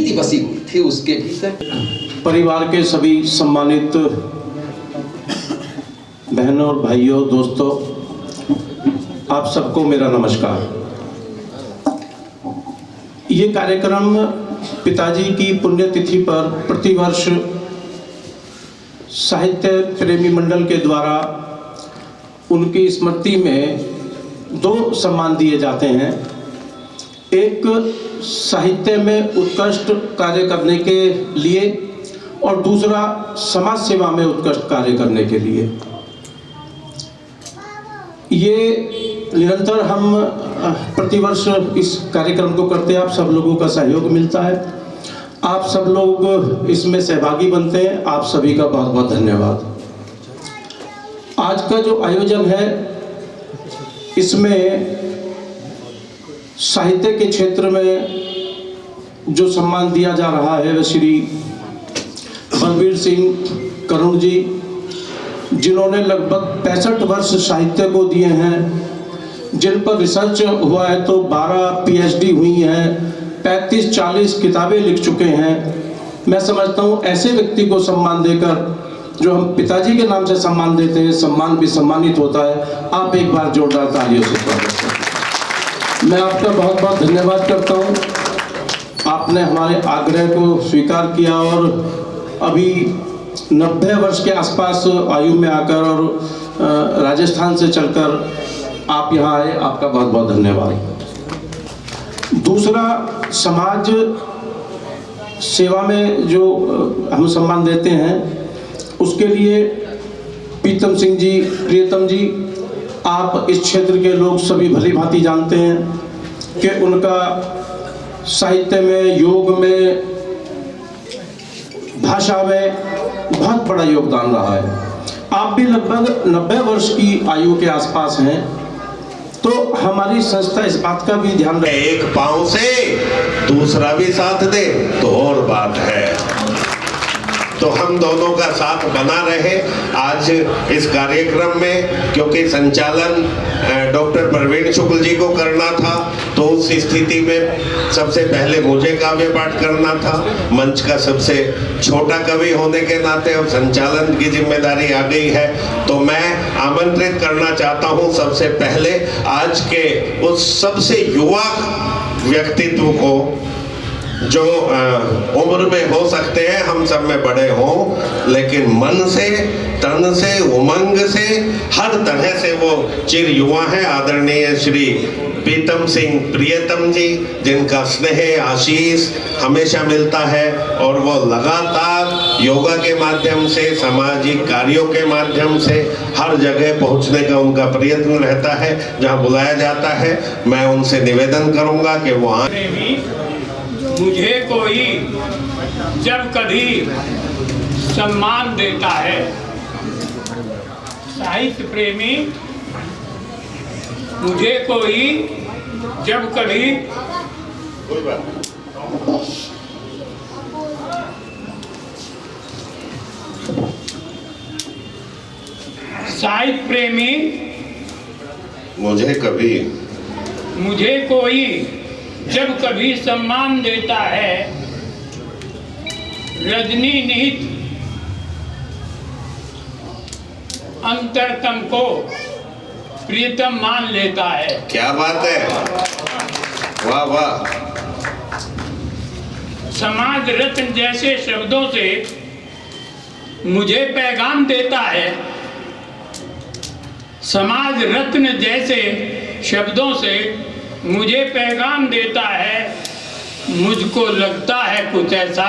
नीति बसी हुई थी उसके भीतर। परिवार के सभी सम्मानित बहनों और भाइयों, दोस्तों, आप सबको मेरा नमस्कार। ये कार्यक्रम पिताजी की पुण्यतिथि पर प्रतिवर्ष साहित्य प्रेमी मंडल के द्वारा उनकी स्मृति में 2 सम्मान दिए जाते हैं। एक साहित्य में उत्कृष्ट कार्य करने के लिए और दूसरा समाज सेवा में उत्कृष्ट कार्य करने के लिए। ये निरंतर हम प्रतिवर्ष इस कार्यक्रम को करते हैं। आप सब लोगों का सहयोग मिलता है, आप सब लोग इसमें सहभागी बनते हैं। आप सभी का बहुत बहुत धन्यवाद। आज का जो आयोजन है इसमें साहित्य के क्षेत्र में जो सम्मान दिया जा रहा है वह श्री बलबीर सिंह करुण जी, जिन्होंने लगभग 65 वर्ष साहित्य को दिए हैं, जिन पर रिसर्च हुआ है तो 12 पीएचडी हुई हैं, 35-40 किताबें लिख चुके हैं। मैं समझता हूँ ऐसे व्यक्ति को सम्मान देकर, जो हम पिताजी के नाम से सम्मान देते हैं, सम्मान भी सम्मानित होता है। आप एक बार जोरदार तालियों से स्वागत करें। मैं आपका बहुत बहुत धन्यवाद करता हूँ। आपने हमारे आग्रह को स्वीकार किया और अभी 90 वर्ष के आसपास आयु में आकर और राजस्थान से चलकर आप यहाँ आए, आपका बहुत बहुत धन्यवाद। दूसरा, समाज सेवा में जो हम सम्मान देते हैं उसके लिए प्रीतम सिंह जी, प्रियतम जी, आप इस क्षेत्र के लोग सभी भली भांति जानते हैं कि उनका साहित्य में, योग में, भाषा में बहुत बड़ा योगदान रहा है। आप भी लगभग 90 वर्ष की आयु के आसपास हैं, तो हमारी संस्था इस बात का भी ध्यान रखे, एक पांव से दूसरा भी साथ दे तो और बात है। तो हम दोनों का साथ बना रहे आज इस कार्यक्रम में, क्योंकि संचालन डॉक्टर प्रवीण शुक्ल जी को करना था, तो उस स्थिति में सबसे पहले मुझे काव्य पाठ करना था। मंच का सबसे छोटा कवि होने के नाते अब संचालन की जिम्मेदारी आ गई है, तो मैं आमंत्रित करना चाहता हूं सबसे पहले आज के उस सबसे युवा व्यक्तित्व को जो उम्र में हो सकते हैं, हम सब में बड़े हों, लेकिन मन से, तन से, उमंग से, हर तरह से वो चिर युवा है। आदरणीय श्री प्रीतम सिंह प्रियतम जी, जिनका स्नेह आशीष हमेशा मिलता है और वो लगातार योगा के माध्यम से, सामाजिक कार्यों के माध्यम से हर जगह पहुंचने का उनका प्रयत्न रहता है जहां बुलाया जाता है। मैं उनसे निवेदन करूंगा कि वो मुझे कोई जब कभी सम्मान देता है, साहित्य प्रेमी मुझे कोई जब कभी साहित्य प्रेमी मुझे कोई जब कभी सम्मान देता है, रजनी निहित अंतरतम को प्रियतम मान लेता है। क्या बात है, वाह वाह। समाज रत्न जैसे शब्दों से मुझे पैगाम देता है, समाज रत्न जैसे शब्दों से मुझे पैगाम देता है। मुझको लगता है कुछ ऐसा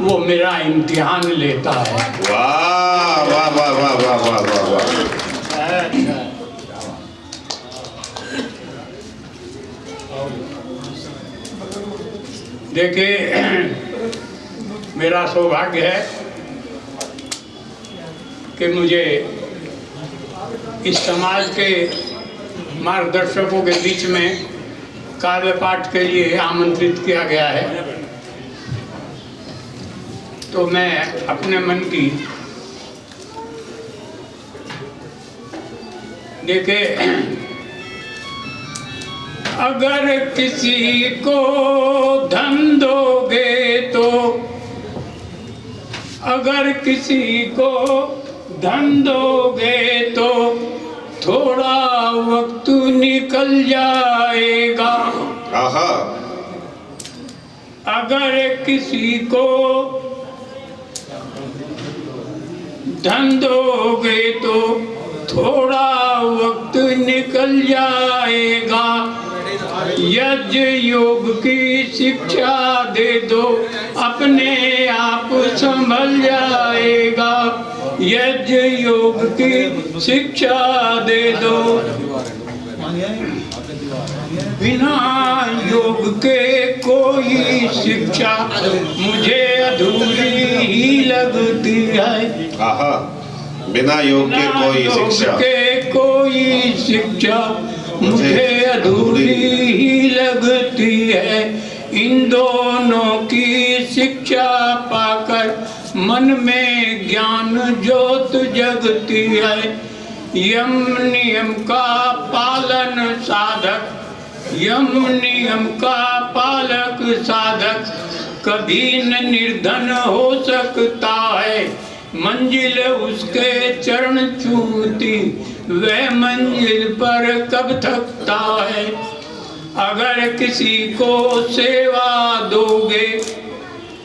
वो मेरा इम्तिहान लेता है। वाह वाह वाह वाह वाह वाह वाह वाह। देखिए, मेरा सौभाग्य है कि मुझे इस समाज के मार्गदर्शकों के बीच में काव्य पाठ के लिए आमंत्रित किया गया है। तो मैं अपने मन की, देखिए, अगर किसी को धन दोगे अगर किसी को धन दोगे तो थोड़ा वक्त निकल जाएगा। आहा, अगर किसी को धन दोगे तो थोड़ा वक्त निकल जाएगा। यज्ञ योग की शिक्षा दे दो अपने आप संभल जाएगा। यज्ञ योग की शिक्षा दे दो, बिना योग के कोई शिक्षा मुझे अधूरी ही लगती है। आहा, बिना योग के कोई शिक्षा, के कोई शिक्षा मुझे अधूरी ही लगती है। इन दोनों की शिक्षा पाकर मन में ज्ञान ज्योत जगती है। यम नियम का पालन साधक, यम नियम का पालक साधक कभी न निर्धन हो सकता है। मंजिल उसके चरण छूती वह मंजिल पर कब थकता है। अगर किसी को सेवा दोगे,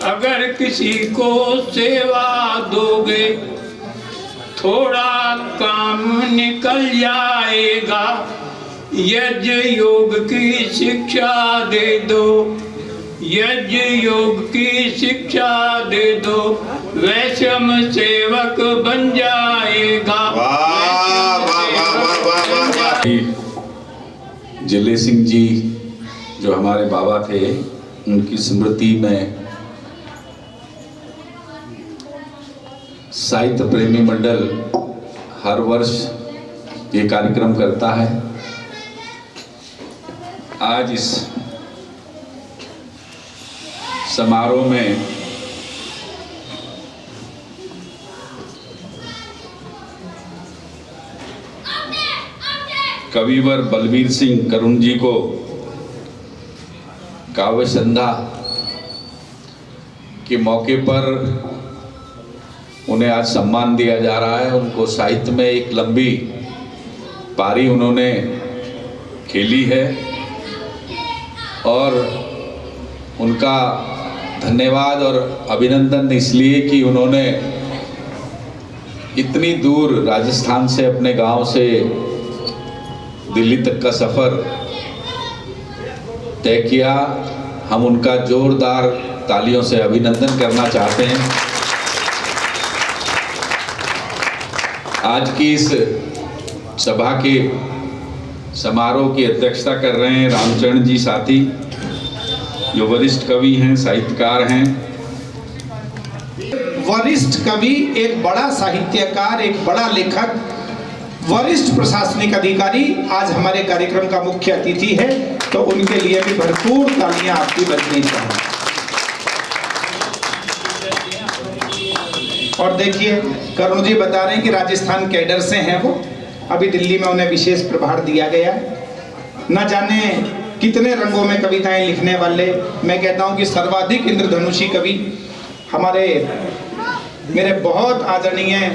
अगर किसी को सेवा दोगे थोड़ा काम निकल जाएगा। यज्ञ योग की शिक्षा दे दो, यज्ञ योग की शिक्षा दे दो, वैश्यम सेवक बन जाएगा। वाह वाह वाह वाह वाह वाह वाह। जले सिंह जी जो हमारे बाबा थे, उनकी स्मृति में साहित्य प्रेमी मंडल हर वर्ष ये कार्यक्रम करता है। आज इस समारोह में कविवर बलबीर सिंह करुण जी को काव्य संध्या के मौके पर उन्हें आज सम्मान दिया जा रहा है। उनको साहित्य में एक लंबी पारी उन्होंने खेली है और उनका धन्यवाद और अभिनंदन इसलिए कि उन्होंने इतनी दूर राजस्थान से अपने गांव से दिल्ली तक का सफ़र तय किया। हम उनका जोरदार तालियों से अभिनंदन करना चाहते हैं। आज की इस सभा के समारोह की अध्यक्षता कर रहे हैं रामचरण जी साथी, जो वरिष्ठ कवि हैं, साहित्यकार हैं। वरिष्ठ कवि, एक बड़ा साहित्यकार, एक बड़ा लेखक, वरिष्ठ प्रशासनिक अधिकारी आज हमारे कार्यक्रम का मुख्य अतिथि है, तो उनके लिए भी भरपूर तालियां आपकी बजनी चाहिए। और देखिए, करुण जी बता रहे हैं कि राजस्थान कैडर से हैं वो, अभी दिल्ली में उन्हें विशेष प्रभार दिया गया है। न जाने कितने रंगों में कविताएं लिखने वाले, मैं कहता हूं कि सर्वाधिक इंद्रधनुषी कवि हमारे मेरे बहुत आदरणीय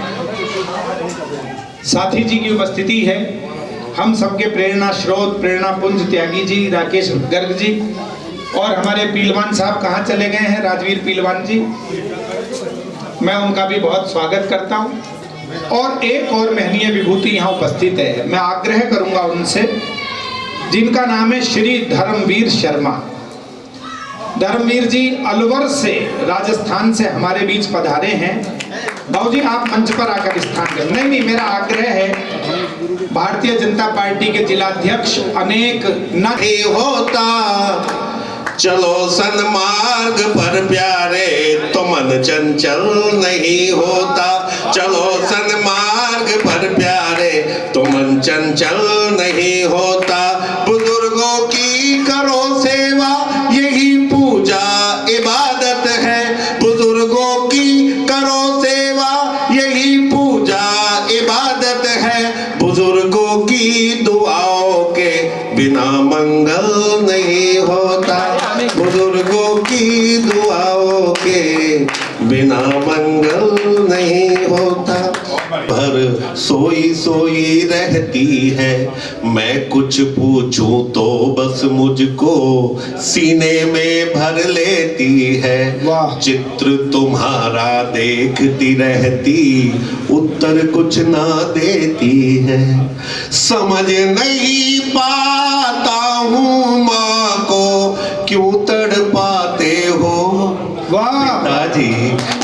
साथी जी की उपस्थिति है। हम सबके प्रेरणा स्रोत, प्रेरणा पुंज त्यागी जी, राकेश गर्ग जी, और हमारे पीलवान साहब कहाँ चले गए हैं, राजवीर पीलवान जी, मैं उनका भी बहुत स्वागत करता हूं। और एक और महनीय विभूति यहाँ उपस्थित है, मैं आग्रह करूंगा उनसे, जिनका नाम है श्री धर्मवीर शर्मा। धर्मवीर जी अलवर से, राजस्थान से हमारे बीच पधारे हैं। बाबू जी आप मंच पर आकर स्थान लें। नहीं, मेरा आग्रह है, भारतीय जनता पार्टी के जिलाध्यक्ष अनेक न होता, चलो सन्मार्ग पर प्यारे, तो मन चंचल नहीं होता। चलो सन्मार्ग पर प्यारे, तो मन चंचल नहीं होता। बुजुर्गों की करो सेवा, यही पूजा इबादत है। बुजुर्गों की करो सेवा, यही पूजा इबादत है। बुजुर्गों की दुआओं के बिना मंगल नहीं होता। बुजुर्गों की दुआओं के बिना मंगल नहीं होता। भर सोई सोई रहती है, मैं कुछ पूछूं तो बस मुझको सीने में भर लेती है। वाह। चित्र तुम्हारा देखती रहती, उत्तर कुछ ना देती है। समझ नहीं पाता हूँ माँ को क्यों तड़पाते हो। वाह। पिताजी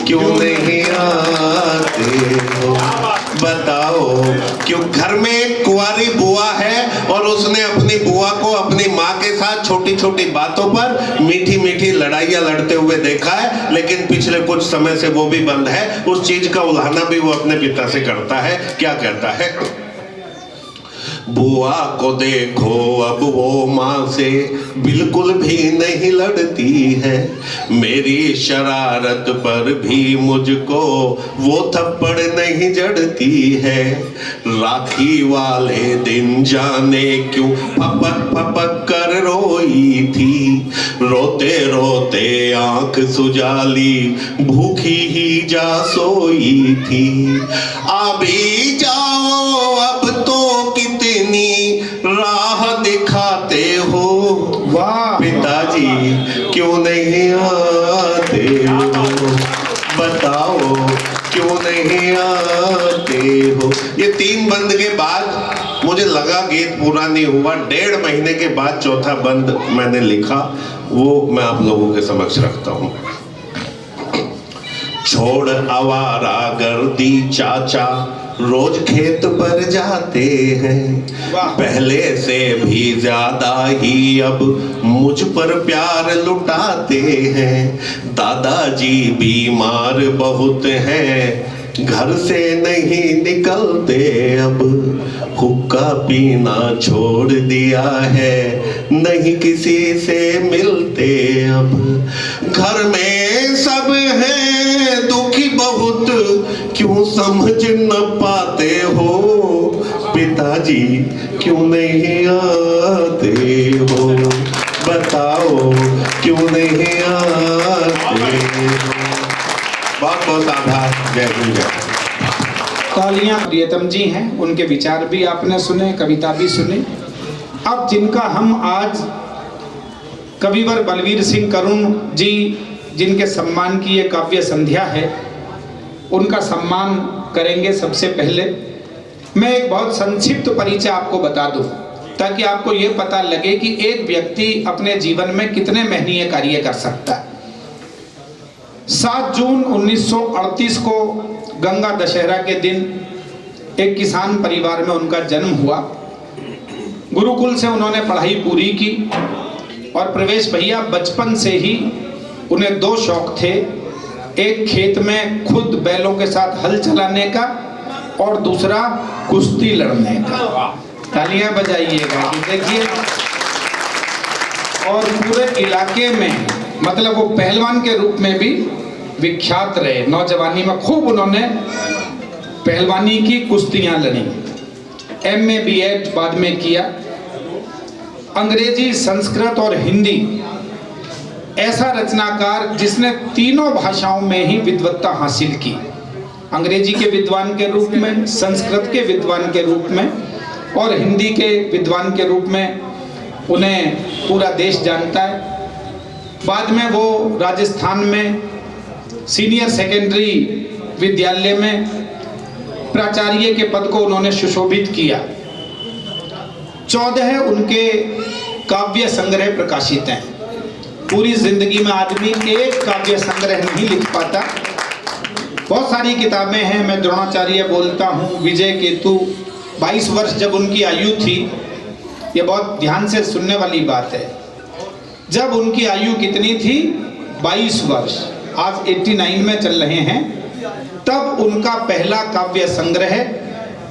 क्यों नहीं आते हो। बताओ क्यों। घर में एक कुंवारी बुआ है और उसने अपनी बुआ को अपनी माँ के साथ छोटी छोटी बातों पर मीठी मीठी लड़ाइयाँ लड़ते हुए देखा है, लेकिन पिछले कुछ समय से वो भी बंद है। उस चीज का उल्हाना भी वो अपने पिता से करता है। क्या कहता है? बुआ को देखो अब वो माँ से बिल्कुल भी नहीं लड़ती है। मेरी शरारत पर भी मुझको वो थप्पड़ नहीं जड़ती है। राखी वाले दिन जाने क्यों फपक फपक कर रोई थी। रोते रोते आंख सुजाली भूखी ही जा सोई थी। अभी जाओ अब तो कितनी राह दिखाते हो। वाह। पिताजी क्यों नहीं आते हो। बताओ क्यों नहीं आते हो। ये 3 बंद के बाद मुझे लगा गीत पूरा नहीं हुआ। 1.5 महीने के बाद चौथा बंद मैंने लिखा, वो मैं आप लोगों के समक्ष रखता हूँ। छोड़ आवारा गर्दी चाचा रोज खेत पर जाते हैं। पहले से भी ज्यादा ही अब मुझ पर प्यार लुटाते हैं। दादाजी बीमार बहुत हैं, घर से नहीं निकलते अब। हुक्का पीना छोड़ दिया है, नहीं किसी से मिलते अब। घर में सब हैं दुखी बहुत, क्यों समझ न पाते हो। पिताजी क्यों नहीं आते हो। बताओ क्यों नहीं आते हो। बहुत बहुत आभार। जय हिंद। तालियां प्रियतम जी हैं, उनके विचार भी आपने सुने, कविता भी सुनी। अब जिनका हम आज कविवर बलवीर सिंह करुण जी, जिनके सम्मान की ये काव्य संध्या है, उनका सम्मान करेंगे। सबसे पहले मैं एक बहुत संक्षिप्त परिचय आपको बता दूं, ताकि आपको ये पता लगे कि एक व्यक्ति अपने जीवन में कितने महनीय कार्य कर सकता है। 7 जून 1938 को गंगा दशहरा के दिन एक किसान परिवार में उनका जन्म हुआ। गुरुकुल से उन्होंने पढ़ाई पूरी की और प्रवेश भैया बचपन से ही उन्हें 2 शौक थे। एक खेत में खुद बैलों के साथ हल चलाने का और दूसरा कुश्ती लड़ने का। तालियां बजाइएगा। देखिए, और पूरे इलाके में मतलब वो पहलवान के रूप में भी विख्यात रहे। नौजवानी में खूब उन्होंने पहलवानी की, कुश्तियां लड़ी। MA B.Ed बाद में किया। अंग्रेजी, संस्कृत और हिंदी, ऐसा रचनाकार जिसने तीनों भाषाओं में ही विद्वत्ता हासिल की। अंग्रेजी के विद्वान के रूप में, संस्कृत के विद्वान के रूप में और हिंदी के विद्वान के रूप में उन्हें पूरा देश जानता है। बाद में वो राजस्थान में सीनियर सेकेंडरी विद्यालय में प्राचार्य के पद को उन्होंने सुशोभित किया। 14 उनके काव्य संग्रह प्रकाशित हैं। पूरी जिंदगी में आदमी एक काव्य संग्रह नहीं लिख पाता। बहुत सारी किताबें हैं। मैं द्रोणाचार्य बोलता हूँ, विजय केतु। 22 वर्ष जब उनकी आयु थी, ये बहुत ध्यान से सुनने वाली बात है। जब उनकी आयु कितनी थी? 22 वर्ष। आज 89 में चल रहे हैं। तब उनका पहला काव्य संग्रह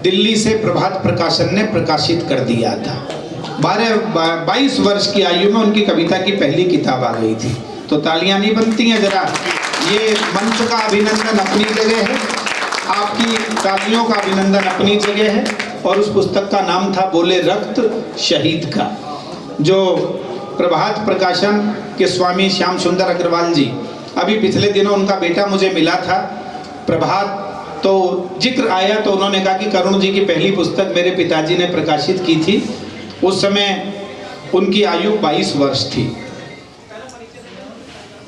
दिल्ली से प्रभात प्रकाशन ने प्रकाशित कर दिया था। 22 वर्ष की आयु में उनकी कविता की पहली किताब आ गई थी। तो तालियां नहीं बनती हैं जरा? ये मंच का अभिनंदन अपनी जगह है, आपकी तालियों का अभिनंदन अपनी जगह है। और उस पुस्तक का नाम था बोले रक्त शहीद का, जो प्रभात प्रकाशन के स्वामी श्याम सुंदर अग्रवाल जी अभी पिछले दिनों उनका बेटा मुझे मिला था प्रभात, तो जिक्र आया तो उन्होंने कहा कि करुण जी की पहली पुस्तक मेरे पिताजी ने प्रकाशित की थी। उस समय उनकी आयु 22 वर्ष थी।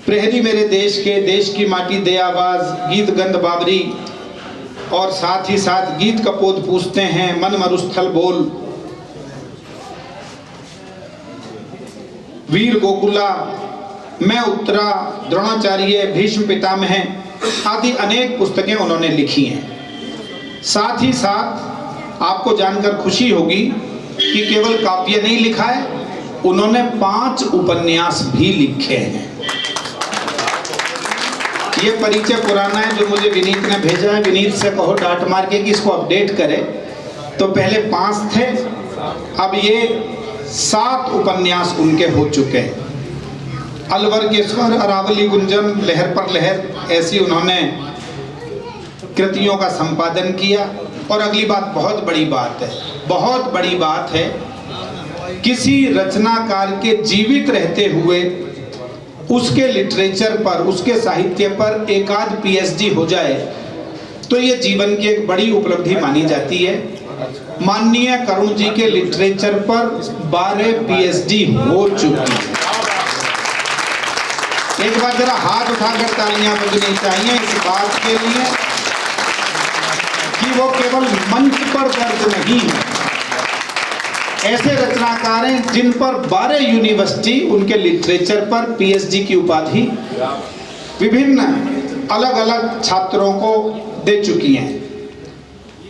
प्रहरी मेरे देश के, देश की माटी दे आवाज, गीत गंध बाबरी और साथ ही साथ गीत कपोत पूछते हैं, मन मरुस्थल बोल, वीर गोकुला, मैं उत्तरा, द्रोणाचार्य, भीष्म पितामह आदि अनेक पुस्तकें उन्होंने लिखी हैं। साथ ही साथ आपको जानकर खुशी होगी कि केवल काव्य नहीं लिखा है, उन्होंने 5 उपन्यास भी लिखे हैं। ये परिचय पुराना है जो मुझे विनीत ने भेजा है। विनीत से कहो डांट मार के कि इसको अपडेट करे। तो पहले 5 थे, अब ये 7 उपन्यास उनके हो चुके हैं। अलवर के स्वर, अरावली गुंजन, लहर पर लहर, ऐसी उन्होंने कृतियों का संपादन किया। और अगली बात बहुत बड़ी बात है, बहुत बड़ी बात है, किसी रचनाकार के जीवित रहते हुए उसके लिटरेचर पर, उसके साहित्य पर एकाध पीएचडी हो जाए तो ये जीवन की एक बड़ी उपलब्धि मानी जाती है। माननीय करुण जी के लिटरेचर पर 12 पीएचडी हो चुकी है। एक बार जरा हाथ उठाकर तालियां बजनी चाहिए इस बात के लिए कि वो केवल मंच पर दर्ज नहीं है। ऐसे रचनाकार हैं जिन पर 12 यूनिवर्सिटी उनके लिटरेचर पर पीएचडी की उपाधि विभिन्न अलग अलग छात्रों को दे चुकी हैं।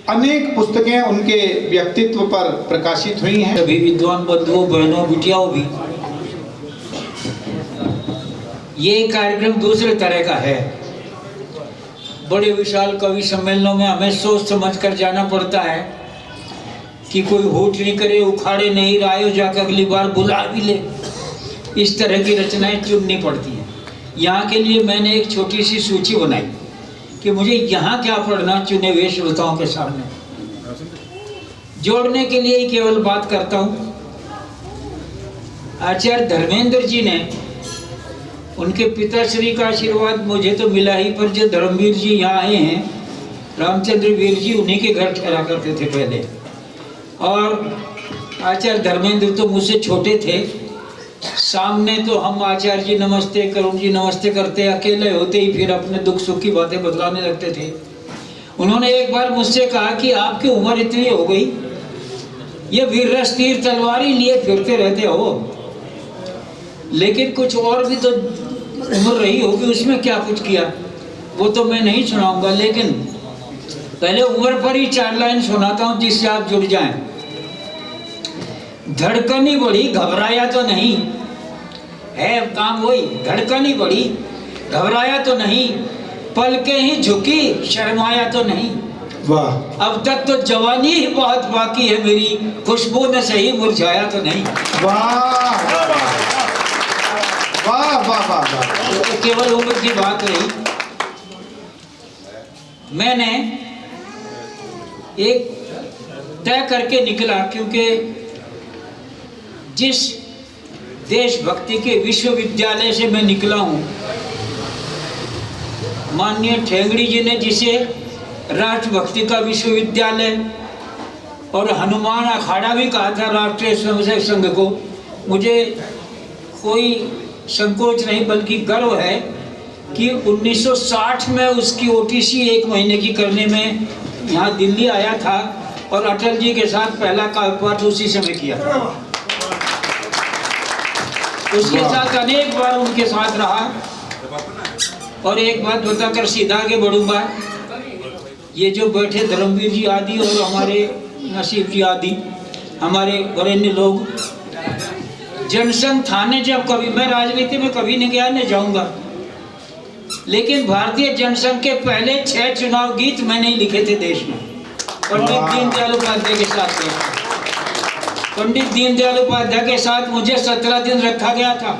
अनेक पुस्तकें उनके व्यक्तित्व पर प्रकाशित हुई हैं। सभी विद्वान बंधुओं, बहनों, बिटियाओं भी, ये कार्यक्रम दूसरे तरह का है। बड़े विशाल कवि सम्मेलनों में हमें सोच समझ कर जाना पड़ता है कि कोई होट नहीं करे, उखाड़े नहीं, रायो जाकर अगली बार बुला भी ले। इस तरह की रचनाएं चुननी पड़ती हैं। यहाँ के लिए मैंने एक छोटी सी सूची बनाई कि मुझे यहाँ क्या पढ़ना, चुने हुए श्रोताओं के सामने जोड़ने के लिए ही केवल बात करता हूँ। आचार्य धर्मेंद्र जी ने, उनके पिताश्री का आशीर्वाद मुझे तो मिला ही, पर जो धर्मवीर जी यहाँ आए हैं, रामचंद्र वीर जी, उन्हीं के घर ठहरा करते थे पहले। और आचार्य धर्मेंद्र तो मुझसे छोटे थे। सामने तो हम आचार्य जी नमस्ते, करुण जी नमस्ते करते, अकेले होते ही फिर अपने दुख सुख की बातें बतलाने लगते थे। उन्होंने एक बार मुझसे कहा कि आपकी उम्र इतनी हो गई, ये वीररस तीर तलवारी लिए फिरते रहते हो, लेकिन कुछ और भी तो उम्र रही होगी, उसमें क्या कुछ किया, वो तो मैं नहीं सुनाऊंगा, लेकिन पहले उम्र पर ही 4 लाइन सुनाता हूँ जिससे आप जुड़ जाएं। धड़कनी बढ़ी, घबराया तो नहीं, है काम वही, धड़कनी बढ़ी, घबराया तो नहीं, पलकें ही झुकी, शर्माया तो नहीं। वाह, अब तक तो जवानी ही बहुत बाकी है मेरी, खुशबू ने सही मुरझाया तो नहीं। वाह वाह वाह वाह वाह। तो केवल उम्र की बात रही। मैंने एक तय करके निकला, क्योंकि जिस देशभक्ति के विश्वविद्यालय से मैं निकला हूँ, माननीय ठेंगड़ी जी ने जिसे राष्ट्रभक्ति का विश्वविद्यालय और हनुमान अखाड़ा भी कहा था राष्ट्रीय स्वयंसेवक संघ को, मुझे कोई संकोच नहीं बल्कि गर्व है कि 1960 में उसकी ओटीसी 1 महीने की करने में यहाँ दिल्ली आया था और अटल जी के साथ पहला काव्यपाठ उसी समय किया। उसके साथ अनेक बार उनके साथ रहा। और एक बात बताकर सीधा आगे बढ़ूंगा, ये जो बैठे धर्मवीर जी आदि और हमारे नसीब जी आदि, हमारे वरेण्य लोग, जनसंघ थाने जब कभी, मैं राजनीति में कभी नहीं गया, नहीं जाऊंगा, लेकिन भारतीय जनसंघ के पहले 6 चुनाव गीत मैंने ही लिखे थे देश में, पंडित दीनदयाल उपाध्याय के साथ। पंडित दीनदयाल उपाध्याय के साथ मुझे 17 दिन रखा गया था।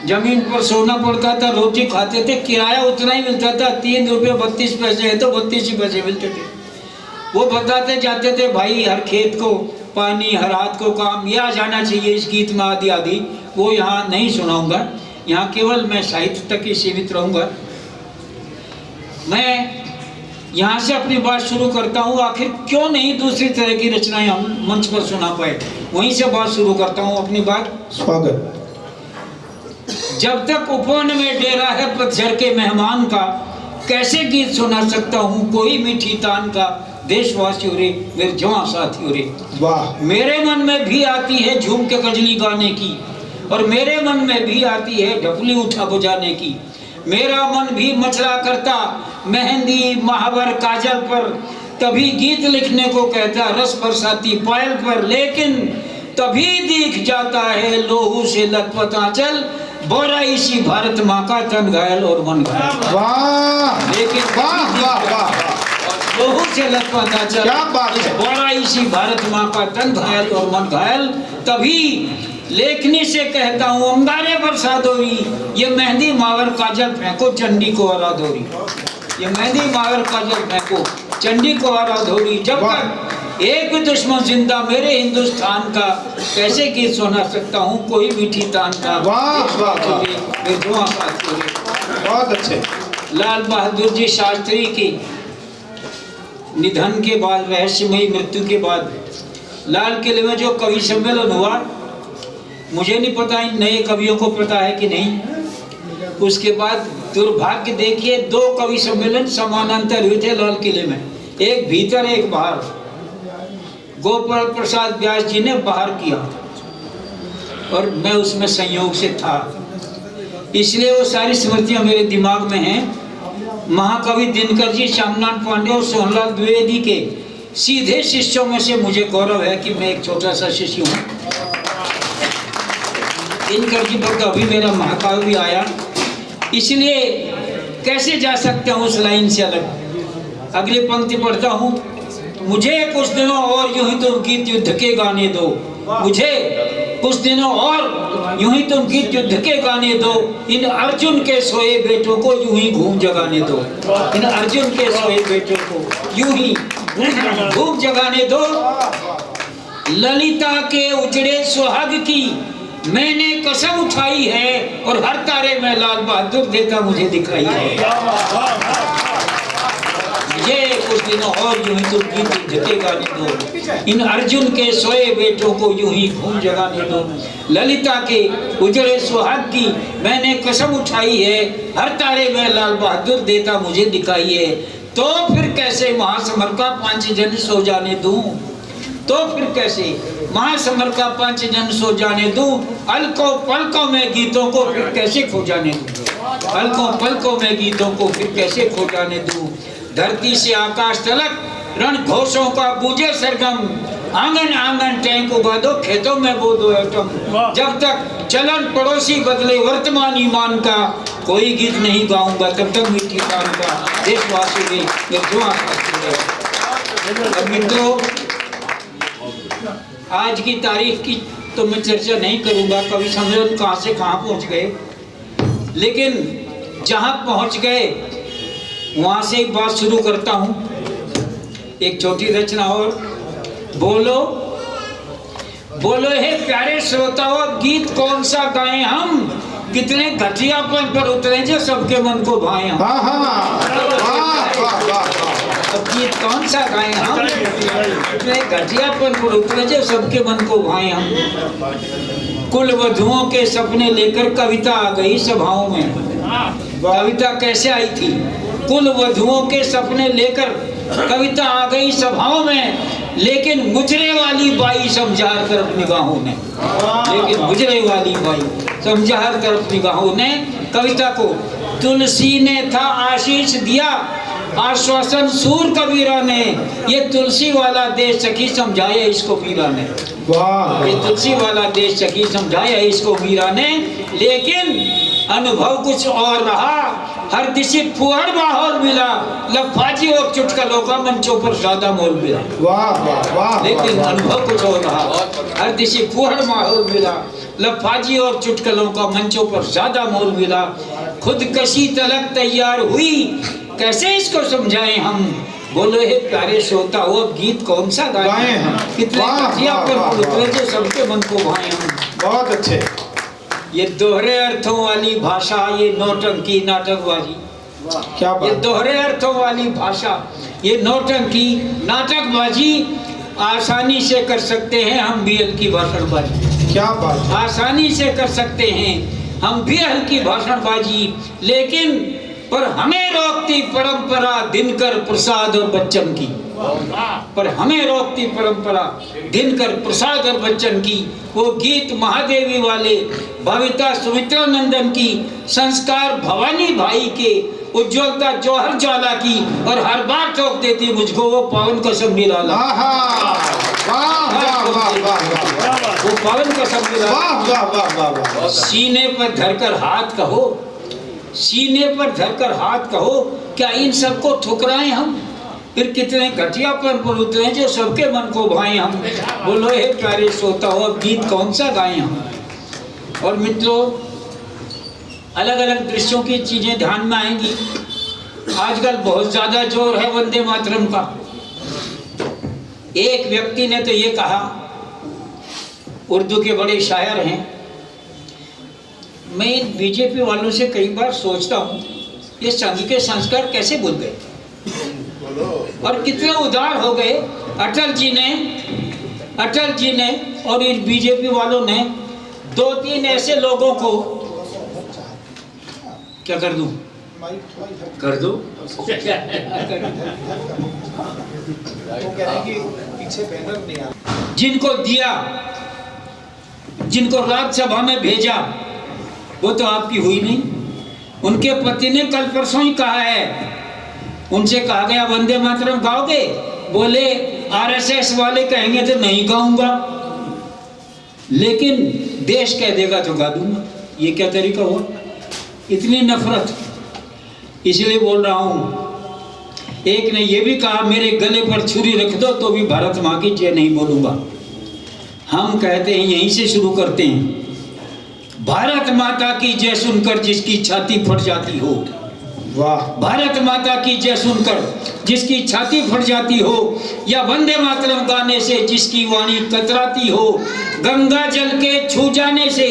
जमीन पर सोना पड़ता था, रोटी खाते थे, किराया उतना ही मिलता था, 3 रुपये 32 पैसे है तो 32 ही पैसे मिलते थे। वो बताते जाते थे, भाई हर खेत को पानी, हर हाथ को काम, यह आ जाना चाहिए इस गीत में आदि आदि। वो यहाँ नहीं सुनाऊंगा, यहाँ केवल मैं साहित्य तक ही सीमित रहूँगा। मैं यहाँ से अपनी बात शुरू करता हूँ। आखिर क्यों नहीं दूसरी तरह की रचनाएं हम मंच पर सुना पाए, वहीं से बात शुरू करता हूँ अपनी बात। स्वागत। जब तक उपवन में डेरा है पतझड़ के मेहमान का, कैसे गीत सुना सकता हूँ कोई मीठी तान का। देशवासियों रे मेरे जवां साथियों रे, वाह। मेरे मन में भी आती है झूम के गजली गाने की, और मेरे मन में भी आती है ढपली उठा बजाने की। मेरा मन भी मचला करता मेहंदी महावर काजल पर, तभी गीत लिखने को कहता रस बरसाती पायल पर। लेकिन तभी दिख जाता है लोहू से लथपथ आंचल, बोरा इसी भारत माँ का तन घायल और मन घायल। वाह, लेकिन वाह वाह वाह, लोहू से लथपथ आंचल, क्या बात है। बोरा इसी भारत माँ का तन घायल और मन घायल। तभी लेखनी से कहता हूँ अंगारे बरसा दोरी, ये मेहंदी मावर काजल फेंको चंडी को आराधोरी। ये मेहंदी मावर काजल फेंको चंडी को आराधोरी। जब तक एक भी दुश्मन जिंदा मेरे हिंदुस्तान का, कैसे गीत सुना सकता हूँ कोई मीठी तान का। वाह, वाह, वाह। बहुत अच्छे। लाल बहादुर जी शास्त्री की निधन के बाद, रहस्यमयी मृत्यु के बाद, लाल किले में जो कवि सम्मेलन हुआ, मुझे नहीं पता इन नए कवियों को पता है कि नहीं। उसके बाद दुर्भाग्य देखिए, 2 कवि सम्मेलन समानांतर हुए थे लाल किले में, एक भीतर एक बाहर। गोपाल प्रसाद व्यास जी ने बाहर किया और मैं उसमें संयोग से था, इसलिए वो सारी स्मृतियां मेरे दिमाग में हैं। महाकवि दिनकर जी, श्यामनाथ पांडे और सोहनलाल द्विवेदी के सीधे शिष्यों में से मुझे गौरव है कि मैं एक छोटा सा शिष्य हूँ। दिनकर जी पर अभी मेरा महाकाव्य भी आया, इसलिए कैसे जा सकते हूँ उस लाइन से अलग। अगली पंक्ति पढ़ता हूँ। मुझे कुछ दिनों और यूं ही तुम गीत युद्ध के गाने दो, मुझे कुछ दिनों और यूं ही तुम गीत युद्ध के गाने दो। इन अर्जुन के सोए बेटों को यूं ही घूम जगाने दो, इन अर्जुन के सोए बेटों को यूं ही घूम जगाने दो। ललिता के उजड़े सुहाग की मैंने कसम उठाई है, और हर तारे में लाल बहादुर देता मुझे दिखाई है। ये कुछ दिनों और यूं ही तुम गीत युद्ध के गाने दो, इन अर्जुन के सोए बेटों को यूं ही घूम जगाने दो। ललिता के उजड़े सुहाग की मैंने कसम उठाई है, हर तारे में लाल बहादुर देता मुझे दिखाई है। तो फिर कैसे महासमर का 5 जन सो जाने दूं, तो फिर कैसे महासमर का 5 जन सो जाने दूं। अलकों पलकों में गीतों को फिर कैसे खो जाने दूं, अलकों पलकों में गीतों को फिर कैसे खो जाने दूं। धरती से आकाश तलक रण घोषों का गूंजे सरगम, आंगन आंगन टैंक उगा दो, खेतों में बो दो एटम। जब तक चलन पड़ोसी बदले वर्तमान ईमान का, कोई गीत नहीं गाऊंगा तब तक मीठी तान का। देशवासी में मित्रों, आज की तारीख की तो मैं चर्चा नहीं करूंगा, कवि सम्मेलन कहाँ से कहाँ पहुँच गए, लेकिन जहाँ पहुँच गए वहाँ से एक बात शुरू करता हूँ। एक छोटी रचना और। बोलो बोलो हे प्यारे श्रोताओं, गीत कौन सा गाएं हम, कितने घटियापन पर उतरे जो सबके मन को भाए हम। अब गीत कौन सा गाएं हम, कितने घटियापन पर उतरे जो सबके मन को भाए हम। कुल वधुओं के सपने लेकर कविता आ गई सभाओं में। कविता कैसे आई थी? कुल वधुओं के सपने लेकर कविता आ गई सभाओं में, लेकिन मुजरे वाली बाई समझा तरफ निगाहों ने, लेकिन मुजरे वाली बाई समझा तरफ निगाहों ने कविता को। तुलसी ने था आशीष दिया आश्वासन सूर कबीरा ने, ये तुलसी वाला देश सखी समझाया इसको मीरा ने। ये तुलसी वाला देश सखी समझाया इसको मीरा ने, लेकिन अनुभव कुछ और रहा। हर दिशा फुहड़ माहौल मिला, लफाजी और चुटकुलों का मंचों पर ज्यादा मोल मिला। लेकिन अनुभव कुछ और रहा। हर दिशा फुहड़ माहौल मिला, लफाजी और चुटकुलों का मंचों पर ज्यादा मोल मिला। खुदकशी तलक तैयार हुई, कैसे इसको समझाएं हम। बोलो हे प्यारे श्रोता, वो गीत कौन सा गाएं हम, कितने जो सबके मन को भाए हम। बहुत अच्छे। ये दोहरे अर्थों वाली भाषा, ये नौटंकी नाटकबाजी, क्या ये बात, दोहरे अर्थों वाली भाषा, ये नौटंकी नाटकबाजी आसानी से कर सकते हैं हम भी हल्की भाषणबाजी, क्या बात, आसानी से कर सकते हैं हम भी हल्की भाषणबाजी, लेकिन पर हमें रोकती परंपरा दिनकर प्रसाद और बच्चन की, पर हमें रोकती परंपरा दिनकर प्रसाद और बच्चन की। वो गीत महादेवी वाले भविता सुमित्रा नंदन की, संस्कार भवानी भाई के, उज्ज्वलता जौहर ज्वाला की, और हर बार ठोक देती मुझको वो पावन कसम निराला। आहा, वाह वाह वाह वाह, वो पावन कसम निराला। वाह वाह वाह वाह वाह, सीने पर धरकर हाथ कहो, सीने पर धरकर हाथ कहो, क्या इन सबको ठुकराएं हम? फिर कितने घटियापन पर उतरे जो सबके मन को भाए हम। बोलो हे प्यारे सोता हो, अब गीत कौन सा गाएं हम? और मित्रों, अलग अलग दृश्यों की चीजें ध्यान में आएंगी। आजकल बहुत ज्यादा जोर है वंदे मातरम का। एक व्यक्ति ने तो ये कहा, उर्दू के बड़े शायर हैं, मैं इन बीजेपी वालों से कई बार सोचता हूँ ये संघ के संस्कार कैसे भूल गए और कितने उदार हो गए। अटल जी ने और इन बीजेपी वालों ने 2-3 ऐसे लोगों को, क्या कर दूं? कर दो। जिनको दिया, जिनको राज्यसभा में भेजा, वो तो आपकी हुई नहीं। उनके पति ने कल परसों ही कहा है, उनसे कहा गया वंदे मातरम गाओगे? बोले आरएसएस वाले कहेंगे तो नहीं गाऊंगा, लेकिन देश कह देगा तो गा दूंगा। ये क्या तरीका हुआ? इतनी नफरत। इसलिए बोल रहा हूं, एक ने ये भी कहा मेरे गले पर छुरी रख दो तो भी भारत माँ की जय नहीं बोलूंगा। हम कहते हैं, यहीं से शुरू करते हैं, भारत माता की जय सुनकर जिसकी छाती फट जाती हो, वाह, भारत माता की जय सुनकर जिसकी छाती फट जाती हो, या वंदे मातरम गाने से जिसकी वाणी कतराती हो, गंगा जल के छू जाने से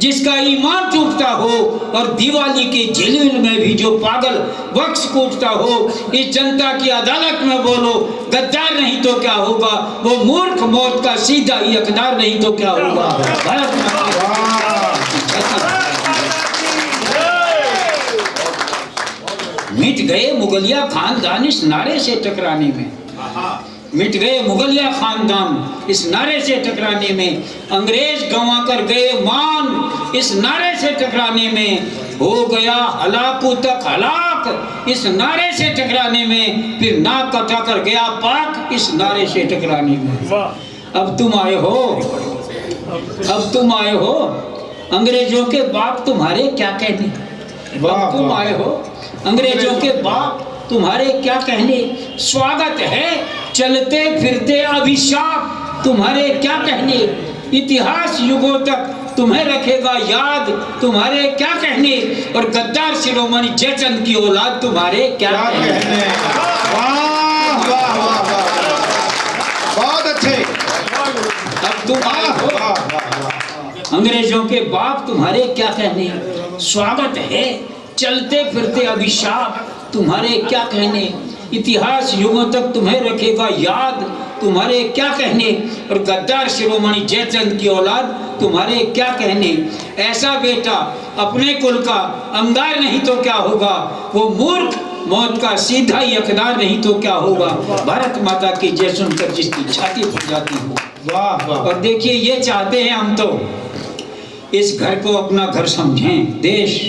जिसका ईमान टूटता हो, और दिवाली की झिलमिल में भी जो पागल वक्स कूटता हो, इस जनता की अदालत में बोलो गद्दार नहीं तो क्या होगा, वो मूर्ख मौत का सीधा ही हकदार नहीं तो क्या होगा। भारत माता मिट गए मुगलिया खानदान इस नारे से टकराने में, मिट गए मुगलिया खानदान इस नारे से टकराने में, अंग्रेज गंवा कर गए मान इस नारे से टकराने में, हो गया हलाकू तक हलाक इस नारे से टकराने में, फिर नाक कटा कर गया पाक इस नारे से टकराने में। अब तुम आए हो, अब तुम आए हो, अंग्रेजों के बाप तुम्हारे क्या कहने। अब तुम आए हो, अंग्रेजों के बाप तुम्हारे क्या कहने। स्वागत है चलते फिरते अभिशाप तुम्हारे क्या कहने। इतिहास युगों तक तुम्हें रखेगा याद तुम्हारे क्या कहने, और गद्दार शिरोमणि जयचंद की औलाद तुम्हारे क्या कहने। वाह वाह वाह वाह, बहुत अच्छे। अब तुम आए हो, अंग्रेजों के बाप तुम्हारे क्या कहने। स्वागत है चलते फिरते अभिशाप तुम्हारे क्या कहने। इतिहास युगों तक तुम्हें रखेगा याद तुम्हारे क्या कहने, और गद्दार शिरोमणि जयचंद की औलाद तुम्हारे क्या कहने। ऐसा बेटा अपने कुल का अंगार नहीं तो क्या होगा, वो मूर्ख मौत का सीधा ही हकदार नहीं तो क्या होगा। भारत माता की जय सुनकर जिसकी छाती फट जाती हो। वाह वाह। और देखिए, ये चाहते हैं हम तो इस घर को अपना घर समझें, देश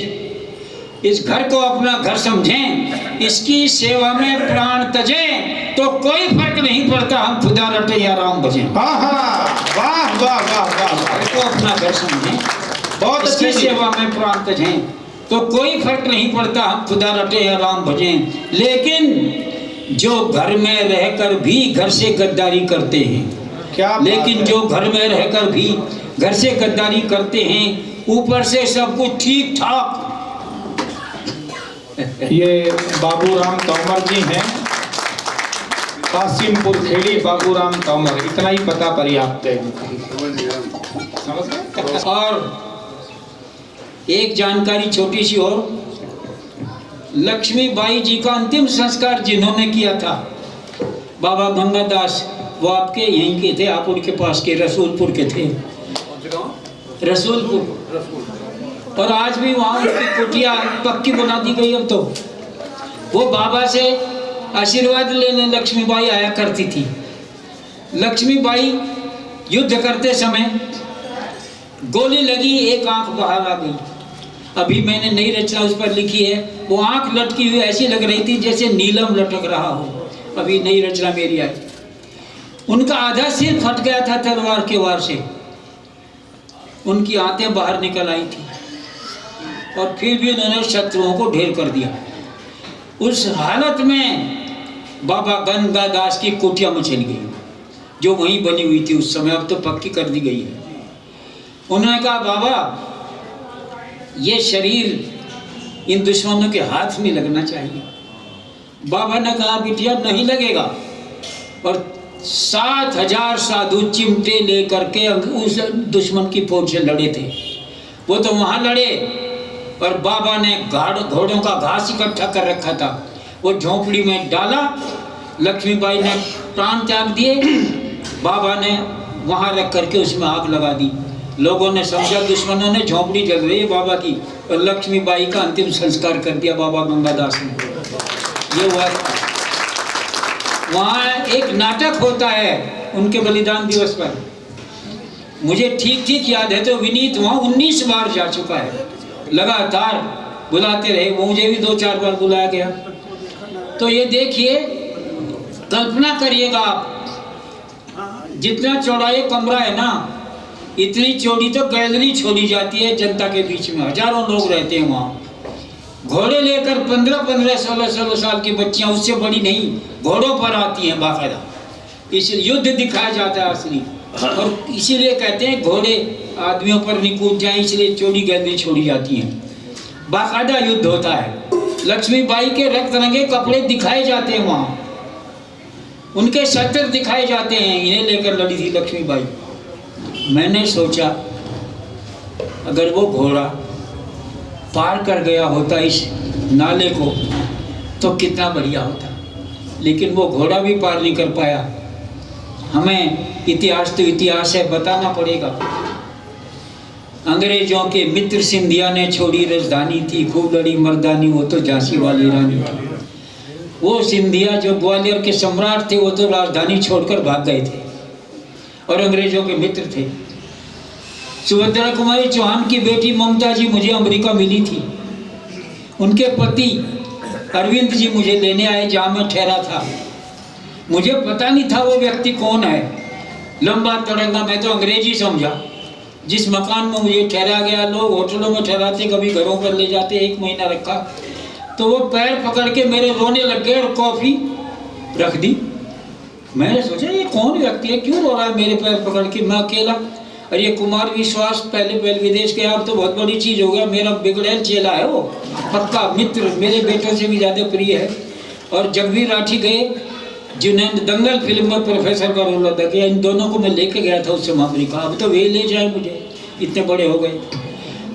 इस घर को अपना घर समझें, इसकी सेवा में प्राण तजें, तो कोई फर्क नहीं पड़ता हम खुदा रटे या राम भजें। वाह वाह वाह वाह, घर को अपना घर समझें, बहुत इसकी अच्छी सेवा में प्राण तजें, तो कोई फर्क नहीं पड़ता हम खुदा रटे या राम भजें। लेकिन जो घर में रहकर भी घर से गद्दारी करते हैं, क्या, लेकिन जो घर में रहकर भी घर से गद्दारी करते हैं, ऊपर से सब कुछ ठीक ठाक। ये बाबूराम तोमर जी हैं, कासिमपुर खेड़ी बाबूराम तोमर, इतना ही पता पर्याप्त है। और एक जानकारी छोटी सी और, लक्ष्मीबाई जी का अंतिम संस्कार जिन्होंने किया था बाबा गंगादास, वो आपके यहीं के थे, आप उनके पास के रसूलपुर के थे, रसूलपुर। और आज भी वहाँ उनकी कुटिया पक्की बना दी गई। अब तो वो बाबा से आशीर्वाद लेने लक्ष्मीबाई आया करती थी। लक्ष्मीबाई युद्ध करते समय गोली लगी, एक आंख बाहर आ गई। अभी मैंने नई रचना उस पर लिखी है, वो आंख लटकी हुई ऐसी लग रही थी जैसे नीलम लटक रहा हो। अभी नई रचना मेरी आई। उनका आधा सिर फट गया था तलवार के वार से, उनकी आंतें बाहर निकल आई थी, और फिर भी उन्होंने शत्रुओं को ढेर कर दिया। उस हालत में बाबा गंगादास की कुटिया में चली गई, जो वहीं बनी हुई थी उस समय, अब तो पक्की कर दी गई है। उन्होंने कहा, बाबा ये शरीर इन दुश्मनों के हाथ में लगना चाहिए। बाबा ने कहा, बिटिया नहीं लगेगा। और 7,000 साधु चिमटे लेकर के उस दुश्मन की फौज से लड़े थे। वो तो वहाँ लड़े, और बाबा ने घोड़ों का घास इकट्ठा कर रखा था, वो झोंपड़ी में डाला। लक्ष्मीबाई ने प्राण त्याग दिए, बाबा ने वहाँ रख करके उसमें आग लगा दी। लोगों ने समझा दुश्मनों ने झोंपड़ी जल रही है बाबा की, और लक्ष्मीबाई का अंतिम संस्कार कर दिया बाबा गंगादास ने। ये हुआ। वहाँ एक नाटक होता है उनके बलिदान दिवस पर, मुझे ठीक ठीक याद है। तो विनीत वहाँ 19 बार जा चुका है, लगातार बुलाते रहे, वो मुझे भी 2-4 बार बुलाया गया। तो ये देखिए, कल्पना करिएगा आप, जितना चौड़ा ये कमरा है ना, इतनी चौड़ी तो गैलरी छोड़ी जाती है जनता के बीच में, हजारों लोग रहते हैं वहाँ। घोड़े लेकर 15-15, 16-16 साल की बच्चियां, उससे बड़ी नहीं, घोड़ों पर आती हैं बाकायदा। इस युद्ध दिखाया जाता है असली, और इसीलिए कहते हैं घोड़े आदमियों पर नहीं कूद जाए, इसलिए चौड़ी गैलरी छोड़ी जाती हैं। बाकायदा युद्ध होता है। लक्ष्मीबाई के रक्त रंगे कपड़े दिखाए जाते हैं वहाँ, उनके शस्त्र दिखाए जाते हैं, इन्हें लेकर लड़ी थी लक्ष्मीबाई। मैंने सोचा अगर वो घोड़ा पार कर गया होता इस नाले को तो कितना बढ़िया होता, लेकिन वो घोड़ा भी पार नहीं कर पाया। हमें इतिहास तो इतिहास है, बताना पड़ेगा। अंग्रेजों के मित्र सिंधिया ने छोड़ी राजधानी थी, खूब लड़ी मर्दानी, वो तो झांसी वाली रानी थी। वो सिंधिया जो ग्वालियर के सम्राट थे, वो तो राजधानी छोड़कर भाग गए थे और अंग्रेजों के मित्र थे। सुभद्रा कुमारी चौहान की बेटी ममता जी मुझे अमेरिका मिली थी। उनके पति अरविंद जी मुझे लेने आए जहाँ मैं ठहरा था। मुझे पता नहीं था वो व्यक्ति कौन है। लंबा तड़ंगा मैं तो अंग्रेजी समझा। जिस मकान में मुझे ठहरा गया, लोग होटलों में ठहराते, कभी घरों पर ले जाते, 1 महीना रखा, तो वो पैर पकड़ के मेरे रोने लग गए और कॉफ़ी रख दी। मैंने सोचा ये कौन व्यक्ति है, क्यों रो रहा है मेरे पैर पकड़ के, मैं अकेला। और ये कुमार विश्वास पहले विदेश गया, अब तो बहुत बड़ी चीज़ हो गया, मेरा बिगड़ैल चेला है वो, पक्का मित्र, मेरे बेटों से भी ज़्यादा प्रिय है। और जगवीर राठी गए, जिन्हें दंगल फिल्म में प्रोफेसर का रोल अदा किया, इन दोनों को मैं लेके गया था उस समय अमेरिका। अब तो वे ले जाए मुझे, इतने बड़े हो गए।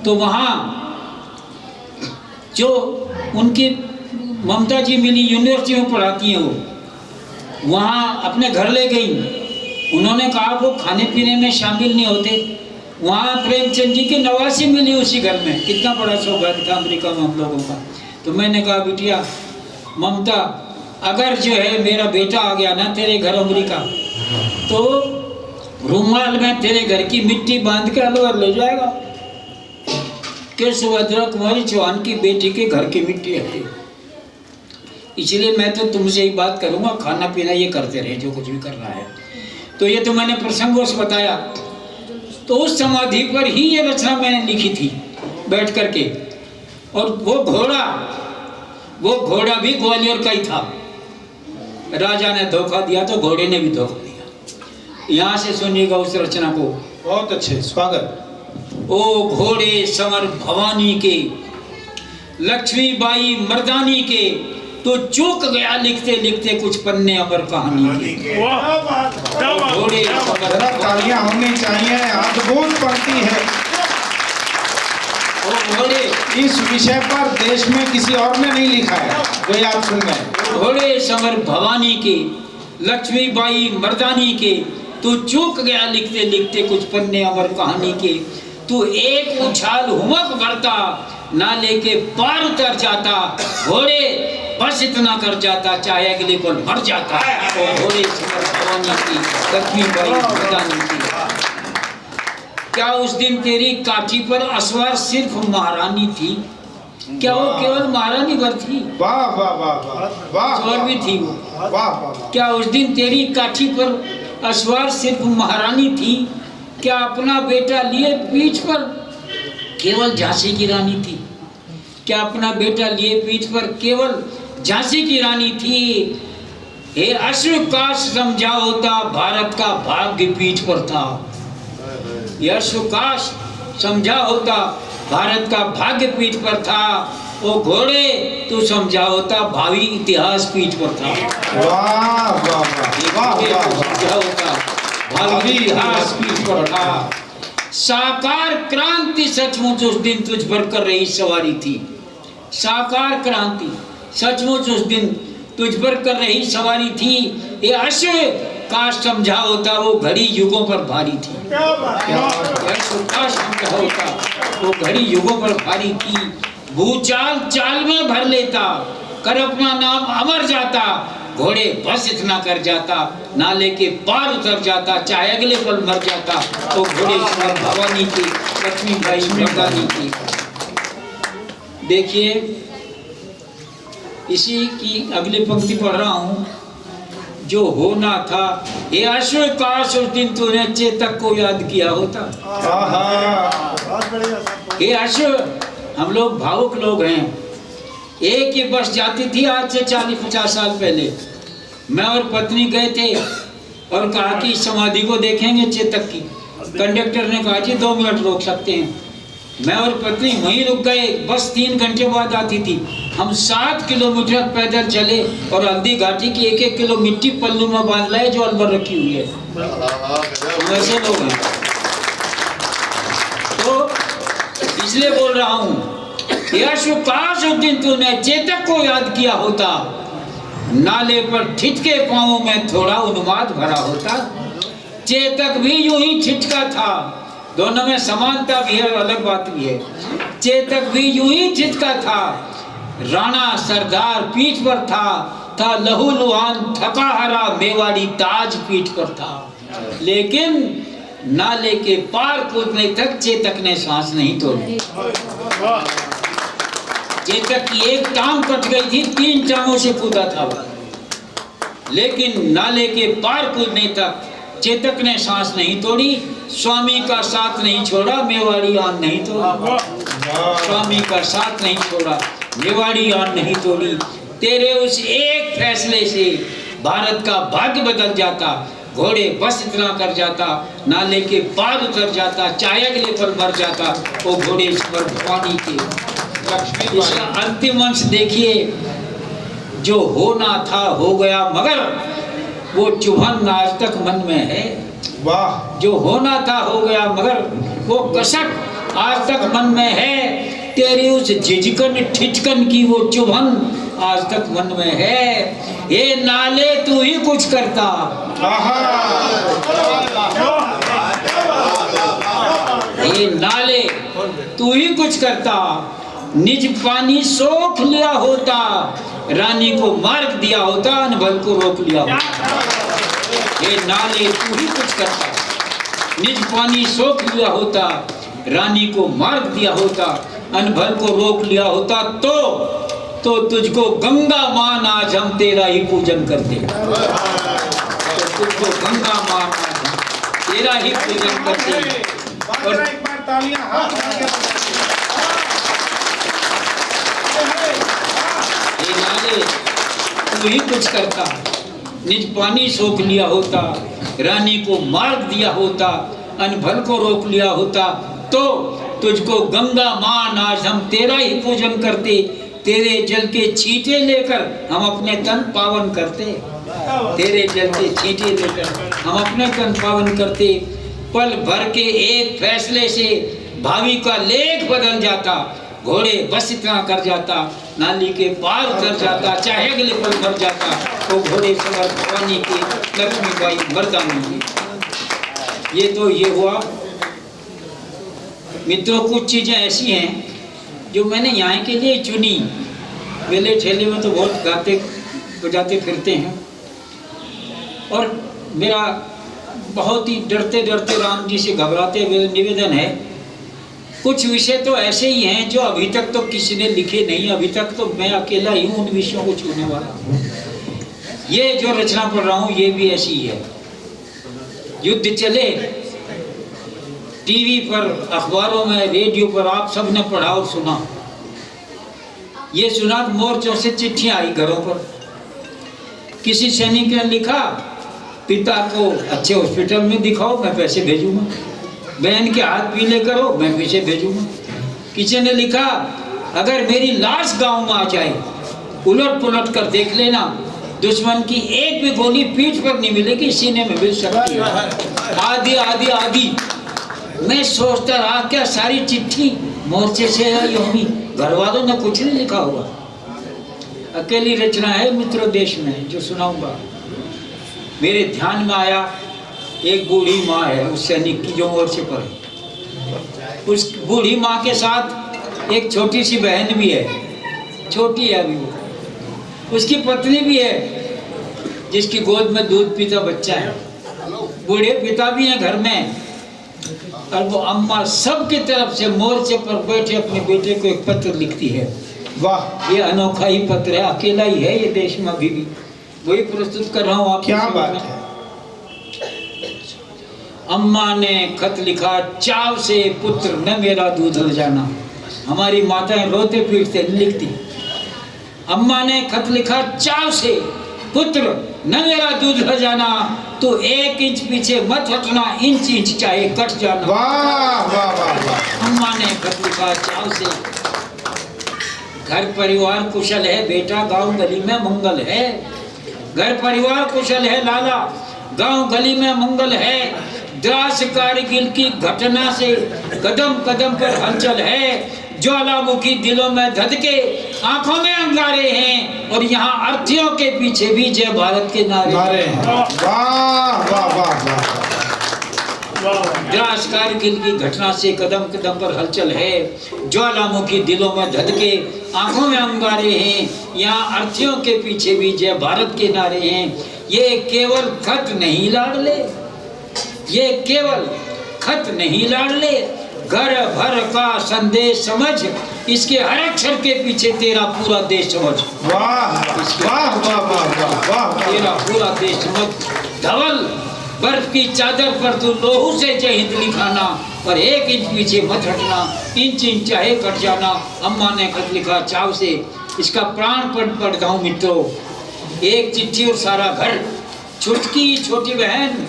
तो वहाँ जो उनकी ममता जी मिली, यूनिवर्सिटी में पढ़ाती हैं वो, वहाँ अपने घर ले गई। उन्होंने कहा वो खाने पीने में शामिल नहीं होते। वहाँ प्रेमचंद जी की नवासी मिली उसी घर में। कितना बड़ा सौभाग्य था अमेरिका में हम लोगों का। तो मैंने कहा बिटिया ममता, अगर जो है मेरा बेटा आ गया ना तेरे घर अमेरिका, तो रूमाल में तेरे घर की मिट्टी बांध के अलवर ले जाएगा कि सुभद्रा कुमारी चौहान की बेटी के घर की मिट्टी है। इसलिए मैं तो तुमसे ही बात करूँगा, खाना पीना ये करते रहे जो कुछ भी कर रहा है। तो ये तो मैंने प्रसंगों से बताया। तो उस समाधि पर ही ये रचना मैंने लिखी थी बैठ करके। और वो घोड़ा भी ग्वालियर का ही था। राजा ने धोखा दिया तो घोड़े ने भी धोखा दिया। यहाँ से सुनिएगा उस रचना को। बहुत अच्छे, स्वागत। ओ घोड़े समर भवानी के, लक्ष्मीबाई मर्दानी के, तो चूक गया लिखते लिखते कुछ पन्ने अमर कहानी के। घोड़े समर, जरा तालियां होनी चाहिए, अद्भुत पंक्ति है। और घोड़े इस विषय पर देश में किसी और ने नहीं लिखा है, जो ये आप सुन रहे हैं। घोड़े समर भवानी के, लक्ष्मीबाई मर्दानी के, तू चूक गया लिखते लिखते कुछ पन्ने अमर कहानी के। तू एक उछाल हुमक भरता, ना लेके पार उतर जाता। घोड़े बस इतना कर जाता, चाहे अगले पल मर जाता। और घोड़े समर भवानी की, लक्ष्मीबाई मर्दानी की। क्या उस दिन तेरी काठी पर असवार सिर्फ महारानी थी? क्या वो केवल महारानी भर थी? वाह वाह वाह वाह वाह, और भी थी वो। वाह वाह। क्या उस दिन तेरी काठी पर असवार सिर्फ महारानी थी? क्या अपना बेटा लिए पीठ पर केवल झांसी की रानी थी? क्या अपना बेटा लिए पीठ पर केवल झांसी की रानी थी? हे अश्व काश समझा होता, भारत का भाग्य पीठ पर था। ये अश्व काश समझा होता, भारत का भाग्य पीठ पर था। ओ घोड़े तू समझा होता, भावी इतिहास पीठ पर था। वाह वाह वाह वाह, समझा होता, भावी इतिहास पीठ पर था। साकार क्रांति सचमुच उस दिन तुझ पर कर रही सवारी थी। साकार क्रांति सचमुच उस दिन तुझ पर कर रही सवारी थी। ये अश्व काश समझा होता, वो घड़ी युगों पर भारी थी। अश्व काश समझा होता, वो घड़ी युगों पर भारी थी। भूचाल चाल में भर लेता, कर अपना नाम अमर जाता। घोड़े बस इतना कर जाता, नाले के पार उतर जाता, चाहे अगले पल मर जाता। तो घोड़े समर भवानी की, लक्ष्मीबाई मर्दानी की। देखिए इसी की अगली पंक्ति पढ़ रहा हूँ। जो होना था, ये अश्व काश उस दिन तूने चेतक को याद किया होता। ये अश्व, हम लोग भावुक लोग हैं। एक ही बस जाती थी आज से 40-50 साल पहले। मैं और पत्नी गए थे और कहा कि समाधि को देखेंगे चेतक की। कंडक्टर ने कहा जी 2 मिनट रोक सकते हैं। मैं और पत्नी वहीं रुक गए। बस 3 घंटे बाद आती थी। हम 7 किलोमीटर पैदल चले और हल्दी घाटी की 1-1 किलो मिट्टी पल्लू में बांध लाए जो अलवर रखी हुई है। वैसे लोग हैं। तो इसलिए बोल रहा हूँ, काश उस दिन तूने चेतक को याद किया होता। नाले पर ठिठके पाँवों में थोड़ा उन्माद भरा होता। चेतक भी यूं ही ठिठका था। दोनों में समानता भी है, अलग बात भी है। चेतक भी यूं ही ठिठका था। राणा सरदार पीठ पर था लहू लुहान थका हरा मेवाड़ी ताज पीठ पर था। लेकिन नाले के पार कूदने तक चेतक ने सांस नहीं तोड़ी। चेतक की एक टांग कट गई थी, 3 टांगों से कूदा था वो। लेकिन नाले के पार कूदने तक चेतक ने सांस नहीं तोड़ी। स्वामी का साथ नहीं छोड़ा, मेवाड़ी आन नहीं तोड़ी। स्वामी का साथ नहीं छोड़ा, मेवाड़ी आन नहीं तोड़ी। तेरे उस एक फैसले से भारत का भाग्य बदल जाता। घोड़े बस इतना कर जाता, नाले के पार उतर जाता, चाहे अगले पर मर जाता। वो घोड़े समर भवानी के। इसका अंतिम अंश देखिए, जो होना था हो गया मगर वो चुभन आज तक मन में है। वाह। जो होना था हो गया मगर वो कसक आज तक मन में है। तेरी उस झिझकन ठिठकन की वो चुभन आज तक मन में है। ये नाले तू ही कुछ करता। ये नाले तू ही कुछ करता। निज पानी सोख लिया होता, रानी को मार्ग दिया होता, अनबल को रोक लिया होता। ये नाले तू ही कुछ करता। निज पानी सोख लिया होता, रानी को मार्ग दिया होता, अनबल को रोक लिया होता। तो तुझको गंगा मान आज हम तेरा ही पूजन करते। तो तुझको गंगा मान आज हम तेरा ही पूजन करते। और ये नाले तू ही कुछ करता। निज पानी सोख लिया होता, रानी को मार्ग दिया होता, अनभल को रोक लिया होता। तो तुझको गंगा मान आज हम तेरा ही पूजन करते। तेरे जल के छींटे लेकर हम अपने तन पावन करते। तेरे जल के छींटे लेकर हम अपने तन पावन करते। पल भर के एक फैसले से भावी का लेख बदल जाता, घोड़े बस इतना कर जाता, नाली के पार उतर जाता, चाहे अगले पल मर जाता, तो घोड़े सवार भवानी की लक्ष्मीबाई मर्दानी। ये तो ये हुआ मित्रों। कुछ चीज़ें ऐसी हैं जो मैंने यहाँ के लिए चुनी। मेले ठेले में तो बहुत गाते बजाते फिरते हैं, और मेरा बहुत ही डरते डरते राम जी से घबराते हुए निवेदन है, कुछ विषय तो ऐसे ही हैं जो अभी तक तो किसी ने लिखे नहीं, अभी तक तो मैं अकेला ही हूँ उन विषयों को छूने वाला। ये जो रचना पढ़ रहा हूँ ये भी ऐसी ही है। युद्ध चले, टीवी पर, अखबारों में, रेडियो पर आप सब ने पढ़ा और सुना। ये सुना मोर्चों से चिट्ठियां आई घरों पर। किसी सैनिक ने लिखा, पिता को अच्छे हॉस्पिटल में दिखाओ, मैं पैसे भेजूंगा। बहन के हाथ पीले करो, मैं पैसे भेजूंगा। किसी ने लिखा, अगर मेरी लाश गांव में आ जाए, उलट पुलट कर देख लेना, दुश्मन की एक भी गोली पीठ पर नहीं मिलेगी, सीने में मिल सकती है। आदि आदि आदि। मैं सोचता रहा क्या सारी चिट्ठी मोर्चे से आई होगी, घर वालों ने कुछ नहीं लिखा होगा। अकेली रचना है मित्रों देश में जो सुनाऊंगा। मेरे ध्यान में आया, एक बूढ़ी माँ है उस सैनिक की जो मोर्चे पर है। उस बूढ़ी माँ के साथ एक छोटी सी बहन भी है, छोटी है अभी वो। उसकी पत्नी भी है जिसकी गोद में दूध पीता बच्चा है। बूढ़े पिता भी हैं घर में, और वो अम्मा सबकी तरफ से मोर्चे पर बैठे अपने बेटे को एक पत्र लिखती है। वाह, ये अनोखा ही पत्र है, अकेला ही है ये देश में अभी भी। वही प्रस्तुत कर रहा हूँ आप। क्या बात है। अम्मा ने खत लिखा, चाव से पुत्र न मेरा दूध ले जाना। हमारी माताएं रोते पीटते लिखती। अम्मा ने खत लिखा, चाव से पुत्र न मेरा दूध ले जाना, तो 1 इंच पीछे मत हटना, इंच इंच चाहे कट जाना। वाह वाह वाह वाह। अम्मा ने खत लिखा, चाव से। घर परिवार कुशल है बेटा, गांव गली में मंगल है। घर परिवार कुशल है लाला, गांव गली में मंगल है। द्रास कारगिल की घटना से कदम कदम पर हलचल है। ज्वालामुखी दिलों में धधके, आंखों में अंगारे हैं, और यहाँ अर्थीयों के पीछे भी जय भारत के नारे हैं। वाह वाह वाह वाह। द्रास कारगिल की घटना से कदम कदम पर हलचल है। ज्वालामुखी दिलों में धधके, आंखों में अंगारे हैं, यहाँ अर्थीयों के पीछे भी जय भारत के नारे हैं। ये केवल खत नहीं लाडले, ये केवल खत नहीं लाडले, घर भर का संदेश समझ, इसके हर अक्षर के पीछे तेरा पूरा देश समझ। वाह वाह वाह वाह वाह। तेरा पूरा देश समझ। धवल बर्फ की चादर पर तू लोहू से जय हिंद लिखाना, और 1 इंच पीछे मत हटना, इंच इंच चाहे कट जाना। अम्मा ने खत लिखा, चाव से। इसका प्राण पढ़ता हूँ मित्रों। एक चिट्ठी और सारा घर। छुटकी छोटी बहन,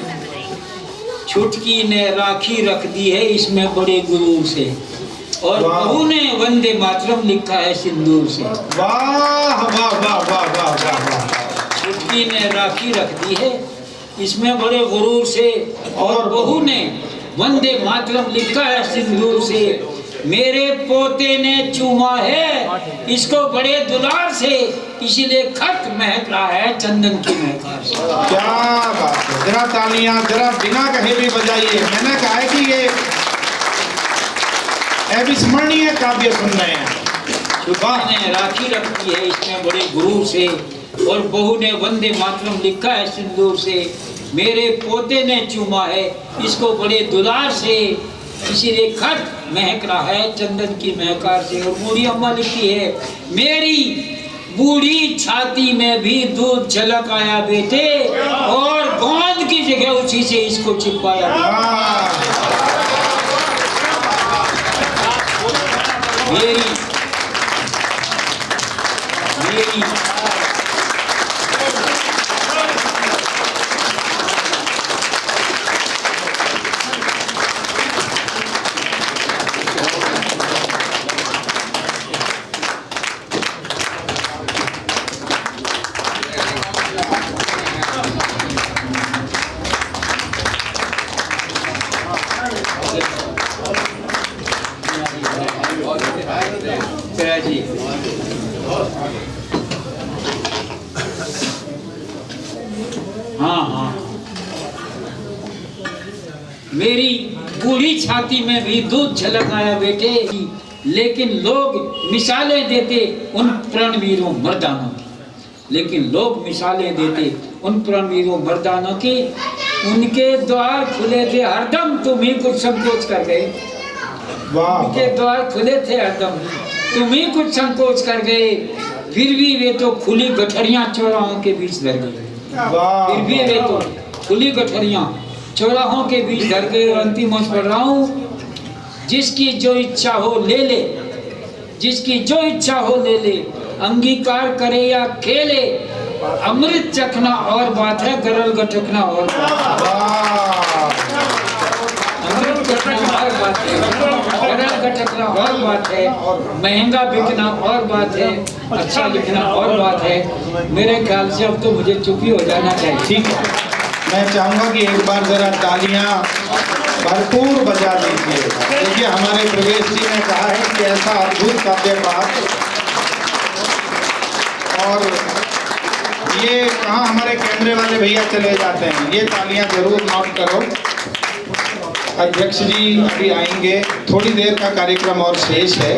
छुटकी ने राखी रख दी है इसमें बड़े गुरूर से, और बहू ने वंदे मातरम लिखा है सिंदूर से। वाह वाह वाह वाह वाह वाह। छुटकी ने राखी रख दी है इसमें बड़े गुरूर से, और बहू ने वंदे मातरम लिखा है सिंदूर से। मेरे पोते ने चूमा है इसको बड़े दुलार से, इसीलिए खत महक रहा है चंदन की महकार से। क्या बात है। जरा तालियां जरा बिना कहे भी बजाइए। मैंने कहा है कि ये अविस्मरणीय काव्य सुन रहे हैं। छुटकी ने राखी रखी है इसमें बड़े गुरूर से, और बहू ने वंदे मातरम लिखा है सिंदूर से। मेरे पोते ने चूमा है इसको बड़े दुलार से, इसीलिए खत महक रहा है चंदन की महकार से। और बूढ़ी अम्मा लिखती है, मेरी बूढ़ी छाती में भी दूध झलक आया बेटे, और गोंद की जगह उसी से इसको चिपकाया। मेरी हाँ हाँ, मेरी बूढ़ी छाती में भी दूध छलक आया बेटे, लेकिन लोग मिसालें देते उन प्रणवीरों मर्दानों की, लेकिन लोग मिसालें देते उन प्रणवीरों मर्दानों की, उनके द्वार खुले थे हरदम, तुम ही कुछ संकोच कर गए। उनके द्वार खुले थे हरदम, तुम ही कुछ संकोच कर गए, फिर भी वे तो खुली गठरियां चौराहों के बीच धर गए। फिर भी वे तो खुली गठरियां चौराहों के बीच धर गए। और अंतिम में पढ़ रहा हूँ, जिसकी जो इच्छा हो ले ले, जिसकी जो इच्छा हो ले ले, अंगीकार करे या खेले, अमृत चखना और बात है, गरल गटकना और बात है। अमृत चखना और बात है, गरल गटकना और बात है, महंगा बिकना और बात है, अच्छा लिखना और बात है। मेरे ख्याल से अब तो मुझे चुप ही हो जाना चाहिए। ठीक है, मैं चाहूँगा कि एक बार जरा तालियां भरपूर बजा दीजिए। देखिए हमारे प्रवेश जी ने कहा है कि ऐसा अद्भुत काव्य पाठ, और ये कहाँ हमारे कैमरे वाले भैया चले जाते हैं, ये तालियां जरूर नोट करो। अध्यक्ष जी अभी आएंगे, थोड़ी देर का कार्यक्रम और शेष है,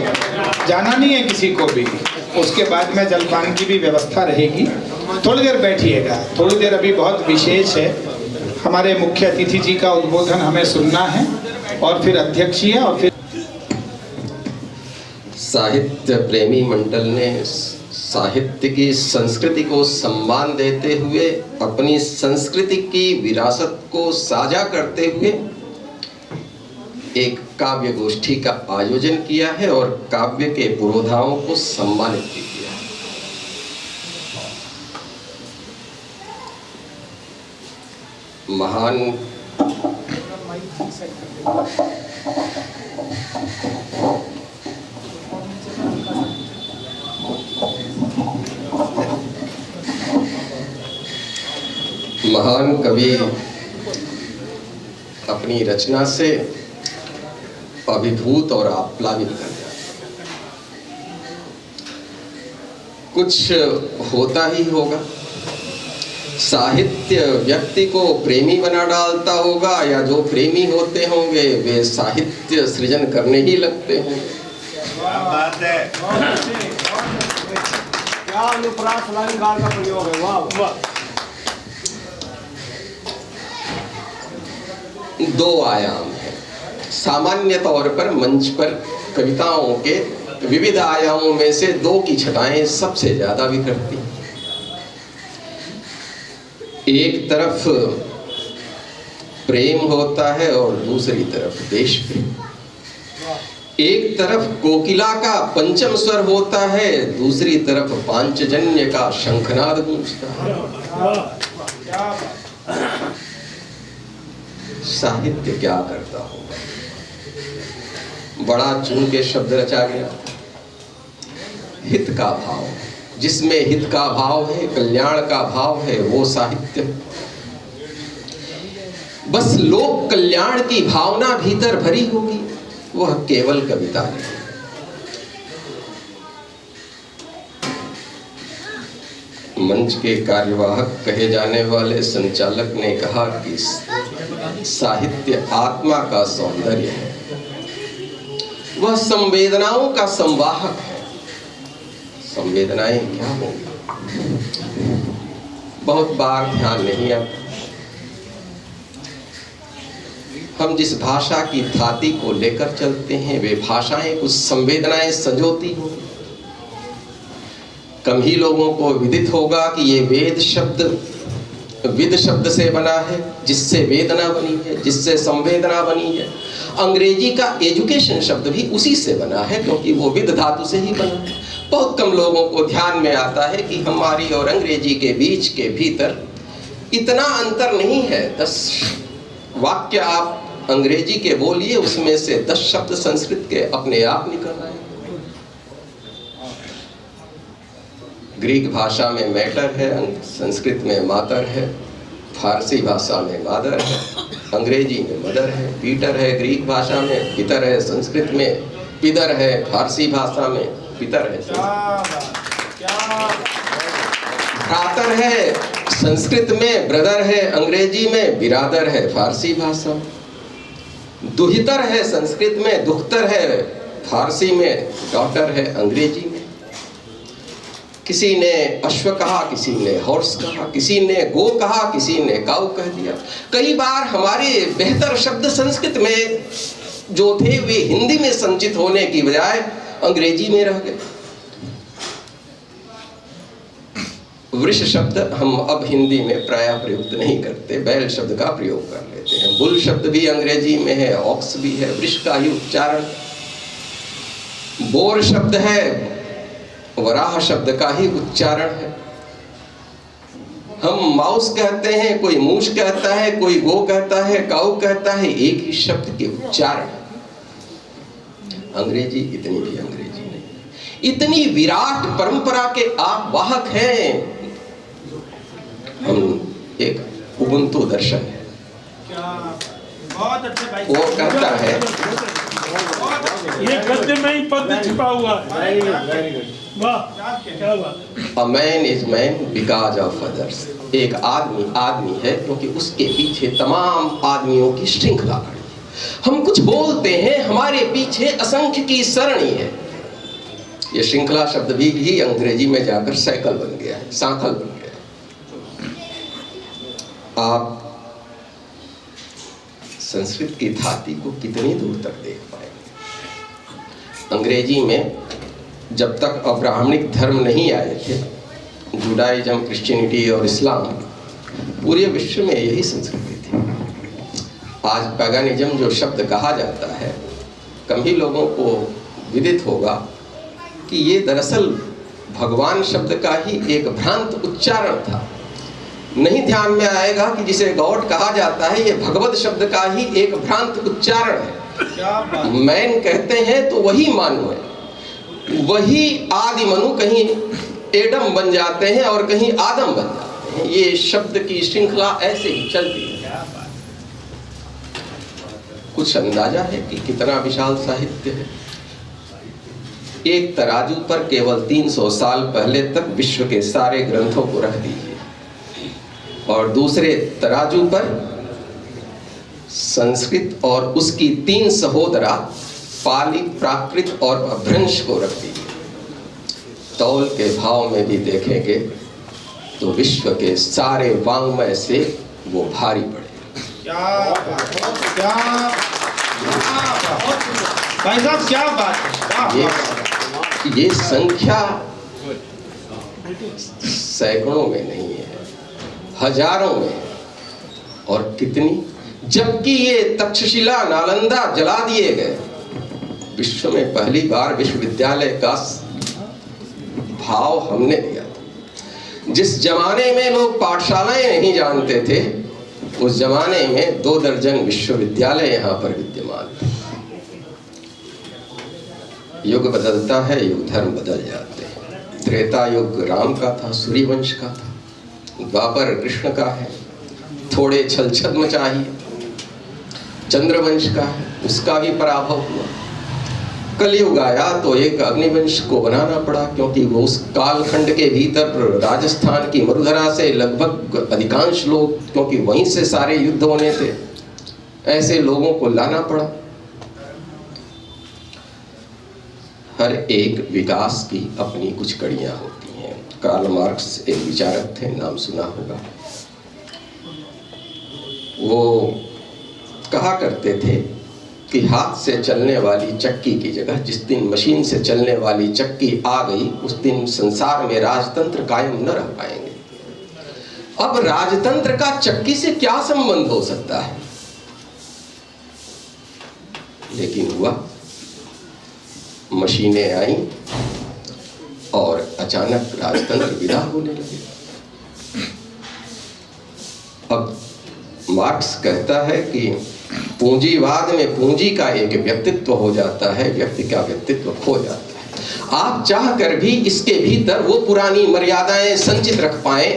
जाना नहीं है किसी को भी, उसके बाद में जलपान की भी व्यवस्था रहेगी। थोड़ी देर बैठिएगा, थोड़ी देर अभी बहुत विशेष है, हमारे मुख्य अतिथि जी का उद्बोधन हमें सुनना है, और फिर अध्यक्ष जी है, और फिर साहित्य प्रेमी मंडल ने साहित्य की संस्कृति को सम्मान देते हुए, अपनी संस्कृति की विरासत को साझा करते हुए एक काव्य गोष्ठी का आयोजन किया है और काव्य के पुरोधाओं को सम्मानित भी किया है। महान महान कवि अपनी रचना से अभिभूत और आप्लावित कर जाते हैं। कुछ होता ही होगा, साहित्य व्यक्ति को प्रेमी बना डालता होगा, या जो प्रेमी होते होंगे वे साहित्य सृजन करने ही लगते होंगे। क्या बात है, क्या अनुप्रास अलंकार का प्रयोग है, वाह वाह। दो आयाम है। सामान्य तौर पर मंच पर कविताओं के विविध आयामों में से दो की छटाएं सबसे ज्यादा बिखरती हैं। एक तरफ प्रेम होता है और दूसरी तरफ देश प्रेम। एक तरफ कोकिला का पंचम स्वर होता है, दूसरी तरफ पांचजन्य का शंखनाद गूंजता है। साहित्य क्या करता होगा, बड़ा चुन के शब्द रचा गया। हित का भाव, जिसमें हित का भाव है, कल्याण का भाव है, वो साहित्य। बस लोक कल्याण की भावना भीतर भरी होगी, वह केवल कविता नहीं। मंच के कार्यवाहक कहे जाने वाले संचालक ने कहा कि साहित्य आत्मा का सौंदर्य है, वह संवेदनाओं का संवाहक है। संवेदनाएं क्या होंगी, बहुत बार ध्यान नहीं आता। हम जिस भाषा की धाती को लेकर चलते हैं, वे भाषाएं कुछ संवेदनाएं संजोती होंगी। कम ही लोगों को विदित होगा कि ये वेद शब्द विद शब्द से बना है, जिससे वेदना बनी है, जिससे संवेदना बनी है। अंग्रेजी का एजुकेशन शब्द भी उसी से बना है, क्योंकि वो विद धातु से ही बना है। बहुत कम लोगों को ध्यान में आता है कि हमारी और अंग्रेजी के बीच के भीतर इतना अंतर नहीं है। 10 वाक्य आप अंग्रेजी के बोलिए, उसमें से 10 शब्द संस्कृत के अपने आप निकल आए। ग्रीक भाषा में मैटर है, संस्कृत में मातर है, फारसी भाषा में मादर है, अंग्रेजी में मदर है, पीटर है ग्रीक भाषा में, पितर है संस्कृत में, पिदर है फारसी भाषा में, पितर है भ्रातर है संस्कृत में ब्रदर है, अंग्रेजी में बिरादर है फारसी भाषा। दुहितर है संस्कृत में, दुख्तर है फारसी में, डॉटर है अंग्रेजी में। किसी ने अश्व कहा, किसी ने हॉर्स कहा, किसी ने गो कहा, किसी ने काऊ कह दिया। कई बार हमारे बेहतर शब्द संस्कृत में जो थे वे हिंदी में संचित होने की बजाय अंग्रेजी में रह गए। वृष शब्द हम अब हिंदी में प्रायः प्रयुक्त नहीं करते, बैल शब्द का प्रयोग कर लेते हैं। बुल शब्द भी अंग्रेजी में है, ऑक्स भी है, वृष का ही उच्चारण। बोर शब्द है, वराह शब्द का ही उच्चारण है। हम माउस कहते हैं, कोई मूस कहता है, कोई गो कहता है, काऊ कहता है, एक ही शब्द के उच्चारण। अंग्रेजी इतनी भी अंग्रेजी नहीं। इतनी विराट परंपरा के आप वाहक हैं। हम एक उबुंटू दर्शन है, बहुत अच्छे भाई, वो कहता है ये गद्य में ही पद छिपा हुआ है। वाह क्या बात। A man is man because of others। एक आदमी आदमी है क्योंकि उसके पीछे तमाम आदमियों की श्रृंखला खड़ी है। हम कुछ बोलते हैं, हमारे पीछे असंख्य की सरणी है। ये श्रृंखला शब्द भी अंग्रेजी में जाकर साइकिल बन गया है, सांखल बन गया है। आप संस्कृत की धाती को कितनी दूर तक देख पाएंगे। अंग्रेजी में जब तक अब्राह्मणिक धर्म नहीं आए थे, जुडाइज्म, क्रिश्चियनिटी और इस्लाम, पूरे विश्व में यही संस्कृति थी। आज पैगानिज्म जो शब्द कहा जाता है, कम ही लोगों को विदित होगा कि ये दरअसल भगवान शब्द का ही एक भ्रांत उच्चारण था। नहीं ध्यान में आएगा कि जिसे गॉड कहा जाता है, ये भगवत शब्द का ही एक भ्रांत उच्चारण है। मैन कहते हैं तो वही मानव है, वही आदि मनु कहीं एडम बन जाते हैं और कहीं आदम बन जाते हैं। ये शब्द की श्रृंखला ऐसे ही चलती है। कुछ अंदाजा है कि कितना विशाल साहित्य है। एक तराजू पर केवल 300 साल पहले तक विश्व के सारे ग्रंथों को रख दीजिए और दूसरे तराजू पर संस्कृत और उसकी 3 सहोदरा पाली, प्राकृत और अपभ्रंश को रख दीजिए। तौल के भाव में भी देखेंगे तो विश्व के सारे वांग्मय से वो भारी पड़े। क्या भाई साहब, क्या बात है। ये संख्या सैकड़ों में नहीं है, हजारों में। और कितनी, जबकि ये तक्षशिला, नालंदा जला दिए गए। विश्व में पहली बार विश्वविद्यालय का भाव हमने दिया था। जिस जमाने में लोग पाठशालाएं नहीं जानते थे, उस जमाने में 2 दर्जन विश्वविद्यालय यहाँ पर विद्यमान थे। युग बदलता है, युग धर्म बदल जाते हैं। त्रेता युग राम का था, सूर्यवंश का था। द्वापर कृष्ण का है, थोड़े छल छद्म चाहिए, चंद्रवंश का है, उसका भी पराभव हुआ। कलयुग आया तो एक अग्निवंश को बनाना पड़ा, क्योंकि वो उस कालखंड के भीतर राजस्थान की मरुधरा से लगभग अधिकांश लोग, क्योंकि वहीं से सारे युद्ध होने थे, ऐसे लोगों को लाना पड़ा। हर एक विकास की अपनी कुछ कड़ियां होती हैं। कार्ल मार्क्स एक विचारक थे, नाम सुना होगा। वो कहा करते थे कि हाथ से चलने वाली चक्की की जगह जिस दिन मशीन से चलने वाली चक्की आ गई, उस दिन संसार में राजतंत्र कायम न रह पाएंगे। अब राजतंत्र का चक्की से क्या संबंध हो सकता है? लेकिन हुआ, मशीनें आई और अचानक राजतंत्र विदा होने लगे। अब मार्क्स कहता है कि पूंजीवाद में पूंजी का एक व्यक्तित्व हो जाता है, व्यक्ति का व्यक्तित्व खो जाता है। आप चाह कर भी इसके भीतर वो पुरानी मर्यादाएं संचित रख पाए,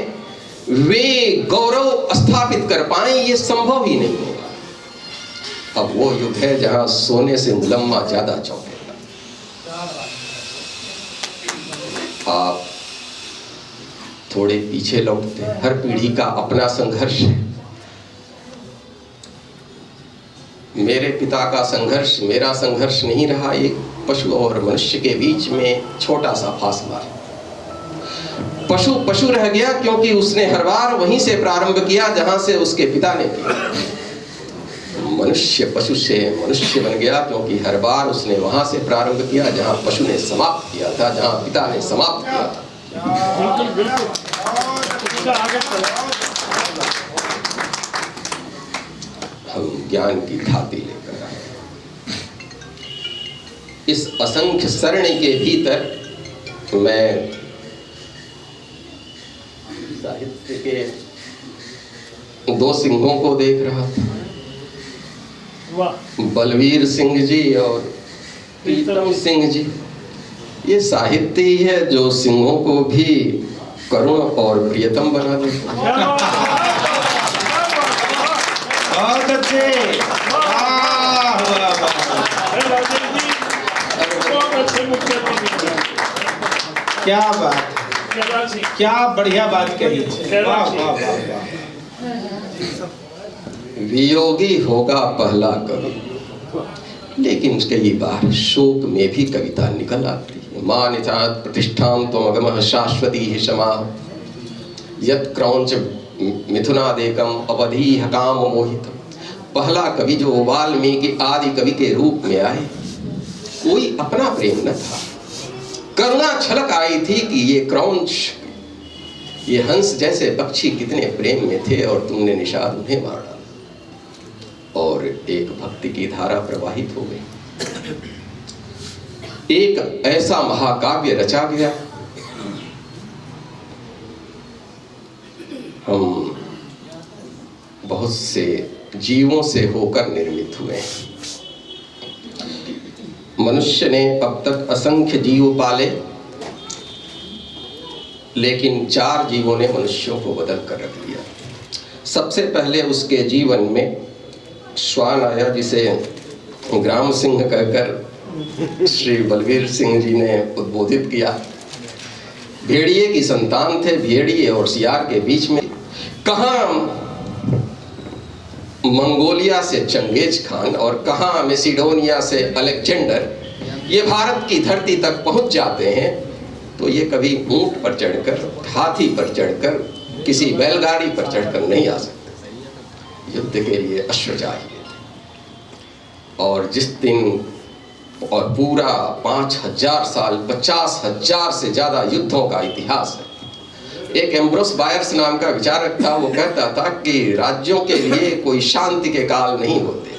वे गौरव स्थापित कर पाए, ये संभव ही नहीं होगा। अब वो युग है जहां सोने से मुलम्मा ज्यादा चौंकेगा। आप थोड़े पीछे लौटते हैं। हर पीढ़ी का अपना संघर्ष है। मेरे पिता का संघर्ष मेरा संघर्ष नहीं रहा। एक पशु और मनुष्य के बीच में छोटा सा फासला है। पशु पशु रह गया क्योंकि उसने हर बार वहीं से प्रारंभ किया जहां से उसके पिता ने किया। मनुष्य पशु से मनुष्य बन गया क्योंकि हर बार उसने वहां से प्रारंभ किया जहां पशु ने समाप्त किया था, जहां पिता ने समाप्त किया था। बिल्कुल बिल्कुल आगे चलो। हम ज्ञान की खाती लेकर आए। इस असंख्य सरणी के भीतर मैं साहित्य के दो सिंहों को देख रहा था, वाह। बलवीर सिंह जी और प्रीतम सिंह जी। ये साहित्य ही है जो सिंहों को भी करुण और प्रियतम बना देता है। बहुत अच्छे। वाह, वाह, वाह। बहुत अच्छे मुख्य अतिथि। क्या बात, क्या बढ़िया बात कही। वाह वाह वाह वाह। वियोगी होगा पहला कवि, लेकिन कई बार शोक में भी कविता निकल आती है। मानितात् प्रतिष्ठां त्वमगमः शाश्वती हि क्षमा यत् क्रौंच मिथुनादेकम अवधीह काम मोहितम। पहला कवि जो वाल्मीकि आदि कवि के रूप में आए, कोई अपना प्रेम न था। करुणा छलक आई थी कि ये क्रौंच, ये हंस जैसे पक्षी कितने प्रेम में थे और तुमने निषाद उन्हें मार डाला। और एक भक्ति की धारा प्रवाहित हो गई। एक ऐसा महाकाव्य रचा गया। हम बहुत से जीवों से होकर निर्मित हुए हैं। मनुष्य ने अब तक असंख्य जीव पाले, लेकिन 4 जीवों ने मनुष्यों को बदल कर रख दिया। सबसे पहले उसके जीवन में श्वान आया, जिसे ग्राम सिंह कहकर श्री बलवीर सिंह जी ने उद्बोधित किया। भेड़िए की संतान थे। भेड़िए और सियार के बीच में कहाँ मंगोलिया से चंगेज खान और कहाँ मैसिडोनिया से अलेक्जेंडर ये भारत की धरती तक पहुंच जाते हैं, तो ये कभी ऊंट पर चढ़कर, हाथी पर चढ़कर, किसी बैलगाड़ी पर चढ़कर नहीं आ सकते। युद्ध के लिए अश्व चाहिए। और जिस दिन और पूरा 5000 साल, 50,000 से ज्यादा युद्धों का इतिहास है। एक एम्ब्रोस बायर्स नाम का विचारक था। वो कहता था कि राज्यों के लिए कोई शांति के काल नहीं होते,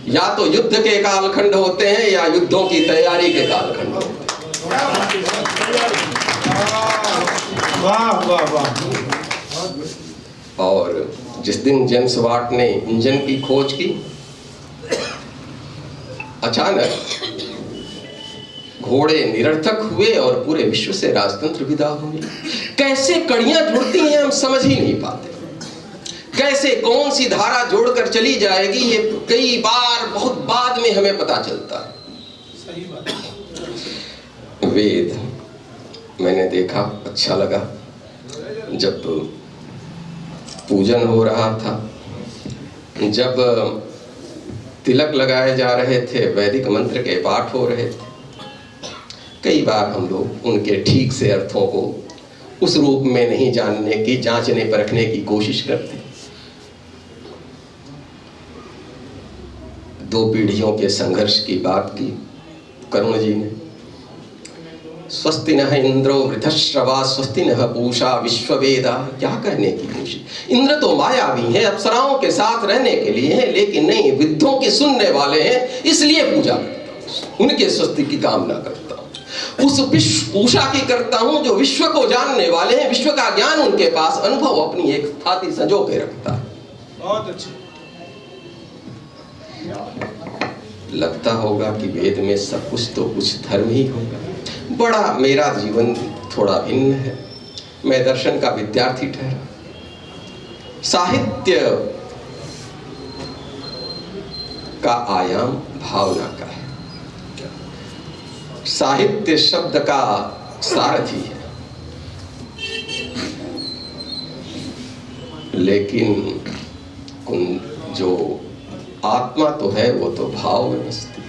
या तो युद्ध के कालखंड होते हैं या युद्धों की तैयारी के कालखंड होते हैं। वाह वाह वाह। और जिस दिन जेम्स वाट ने इंजन की खोज की, अचानक घोड़े निरर्थक हुए और पूरे विश्व से राजतंत्र विदा हुए। कैसे कड़ियां जुड़ती हैं हम समझ ही नहीं पाते। कैसे कौन सी धारा जोड़कर चली जाएगी, ये कई बार बहुत बाद में हमें पता चलता है। सही बात। वेद मैंने देखा, अच्छा लगा। जब पूजन हो रहा था, जब तिलक लगाए जा रहे थे, वैदिक मंत्र के पाठ हो रहे थे, कई बार हम लोग उनके ठीक से अर्थों को उस रूप में नहीं जानने की, जांचने परखने की कोशिश करते। 2 पीढ़ियों के संघर्ष की बात की करुण जी ने। स्वस्ति नः इंद्रो वृद्धश्रवा स्वस्ति नः पूषा विश्ववेदा। क्या कहने की कोशिश। इंद्र तो मायावी है, अप्सराओं के साथ रहने के लिए है, लेकिन नहीं, वृद्धों के सुनने वाले हैं, इसलिए पूजा करता हूँ, उनके स्वस्ति की कामना करता हूँ। उस विश्व पूषा की करता हूँ जो विश्व को जानने वाले हैं, विश्व का ज्ञान उनके पास, अनुभव अपनी एक थाती संजो के रखता है। बहुत अच्छे। लगता होगा कि वेद में सब कुछ तो कुछ धर्म ही होगा। बड़ा मेरा जीवन थोड़ा भिन्न है। मैं दर्शन का विद्यार्थी ठहरा। साहित्य का आयाम भावना का है। साहित्य शब्द का सारथी है। लेकिन जो आत्मा तो है वो तो भाव में बसती है।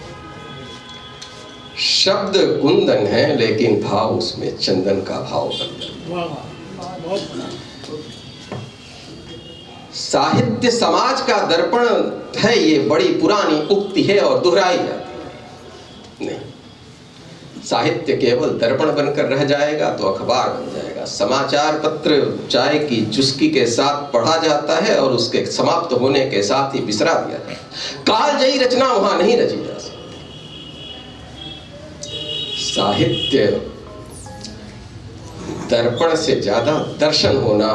शब्द कुंदन है लेकिन भाव उसमें चंदन का भाव बनता है। साहित्य समाज का दर्पण है, ये बड़ी पुरानी उक्ति है और दोहराई जाती नहीं। साहित्य केवल दर्पण बनकर रह जाएगा तो अखबार बन जाएगा। समाचार पत्र चाय की चुस्की के साथ पढ़ा जाता है और उसके समाप्त होने के साथ ही बिसरा दिया जाता है। कालजयी रचना वहां नहीं रची जा सकती। साहित्य दर्पण से ज्यादा दर्शन होना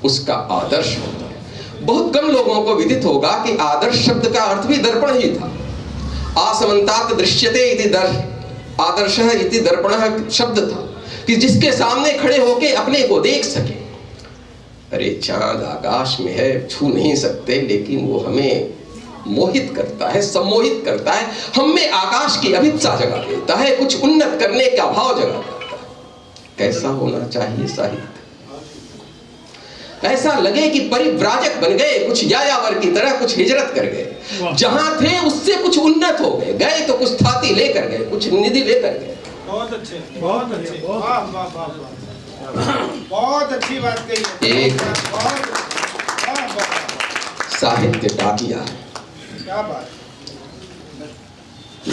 उसका आदर्श होता है। बहुत कम लोगों को विदित होगा कि आदर्श शब्द का अर्थ भी दर्पण ही था। आसमंतात दृश्यते इति आदर्शः इति दर्पणः शब्द था कि जिसके सामने खड़े होके अपने को देख सके। अरे चांद आकाश में है, छू नहीं सकते, लेकिन वो हमें मोहित करता है, सम्मोहित करता है, हम में आकाश की अभिप्सा जगा देता है, कुछ उन्नत करने का भाव जगा देता है। कैसा होना चाहिए साहित्य? ऐसा लगे कि परिव्राजक बन गए, कुछ यायावर की तरह कुछ हिजरत कर गए, जहां थे उससे कुछ उन्नत हो गए, गए तो कुछ थाती लेकर गए, कुछ निधि लेकर गए। बहुत अच्छे, बहुत अच्छे, वाह वाह वाह, बहुत अच्छी बात कही। एक साहित्य डाकिया है, क्या बात,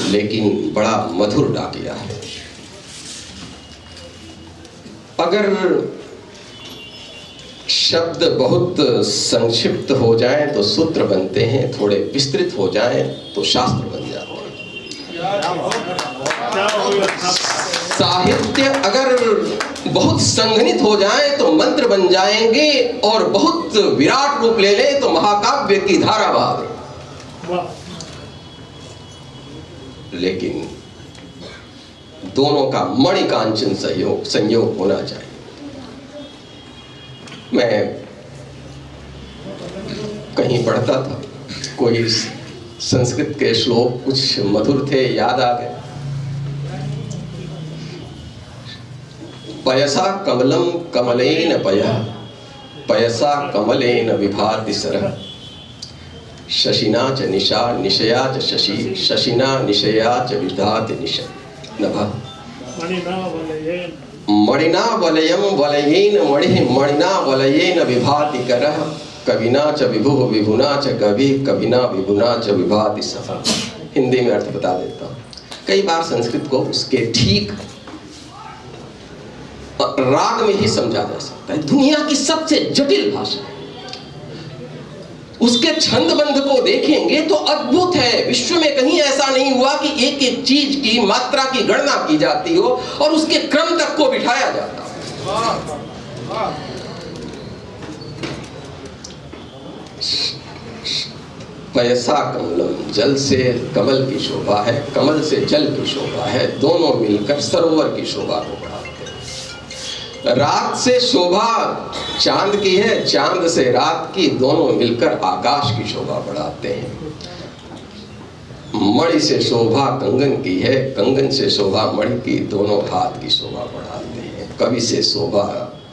लेकिन बड़ा मधुर डाकिया है। अगर शब्द बहुत संक्षिप्त हो जाएं तो सूत्र बनते हैं, थोड़े विस्तृत हो जाएं तो शास्त्र बन जाते हैं। साहित्य अगर बहुत संघनित हो जाए तो मंत्र बन जाएंगे और बहुत विराट रूप ले ले तो महाकाव्य की धारा बहा दे। लेकिन दोनों का मणिकांचन संयोग होना चाहिए। मैं कहीं पढ़ता था, कोई संस्कृत के श्लोक कुछ मधुर थे, याद आ गए। पयसा कमलम कमलेन पयः, पयसा कमलेन विभाति सरः, शशिना च निशा निशया च शशि, शशिना निशया च विभाति निश नभः। मणिना वलयम वलयेन मणिः, मणिना वलयेन विभाति करः, कविना च विभुः विभुना च कविः, कविना विभुना च विभाति सः। हिंदी में अर्थ बता देता हूँ। कई बार संस्कृत को उसके ठीक राग में ही समझा जा सकता है। दुनिया की सबसे जटिल भाषा है, उसके छंद बंध को देखेंगे तो अद्भुत है। विश्व में कहीं ऐसा नहीं हुआ कि एक एक चीज की मात्रा की गणना की जाती हो और उसके क्रम तक को बिठाया जाता हो। पयसा कमलम, जल से कमल की शोभा है, कमल से जल की शोभा है, दोनों मिलकर सरोवर की शोभा को बढ़ाते हैं। रात से शोभा चांद की है, चांद से रात की, दोनों मिलकर आकाश की शोभा बढ़ाते हैं। मणि से शोभा कंगन की है, कंगन से शोभा मणि की, दोनों हाथ की शोभा बढ़ाते हैं। कवि से शोभा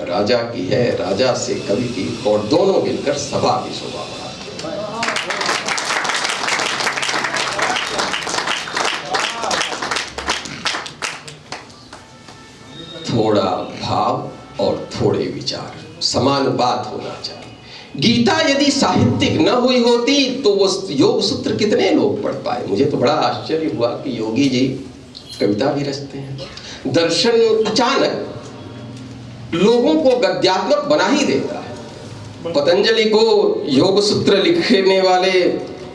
राजा की है, राजा से कवि की, और दोनों मिलकर सभा की शोभा बढ़ाते हैं। थोड़ा भाव और थोड़े विचार, समान बात होना चाहिए। गीता यदि साहित्यिक न हुई होती तो वो योग सूत्र कितने लोग पढ़ पाए। मुझे तो बड़ा आश्चर्य हुआ कि योगी जी कविता भी रचते हैं। दर्शन अचानक लोगों को गद्यात्मक बना ही देता है। पतंजलि को योग सूत्र लिखने वाले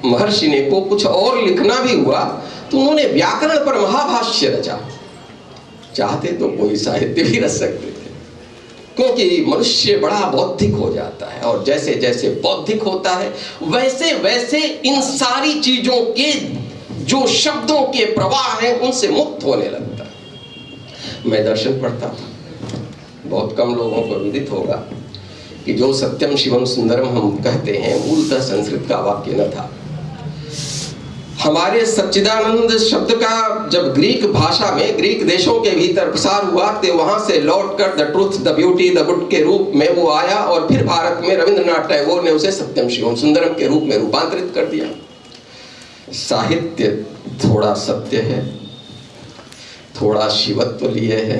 महर्षि ने को कुछ और लिखना भी हुआ तो उन्होंने व्याकरण पर महाभाष्य रचा। चाहते तो कोई साहित्य भी रच सकते थे, क्योंकि मनुष्य बड़ा बौद्धिक हो जाता है और जैसे जैसे बौद्धिक होता है वैसे वैसे इन सारी चीजों के जो शब्दों के प्रवाह हैं उनसे मुक्त होने लगता है। मैं दर्शन पढ़ता था, बहुत कम लोगों को विदित होगा कि जो सत्यम शिवम सुंदरम हम कहते हैं मूलतः संस्कृत का वाक्य न था। हमारे सच्चिदानंद शब्द का जब ग्रीक भाषा में ग्रीक देशों के भीतर प्रसार हुआ तो वहां से लौटकर the truth the beauty the good के रूप में वो आया और फिर भारत में रविंद्रनाथ टैगोर ने उसे सत्यम शिवम सुंदरम के रूप में रूपांतरित कर दिया। साहित्य थोड़ा सत्य है, थोड़ा शिवत्व लिए है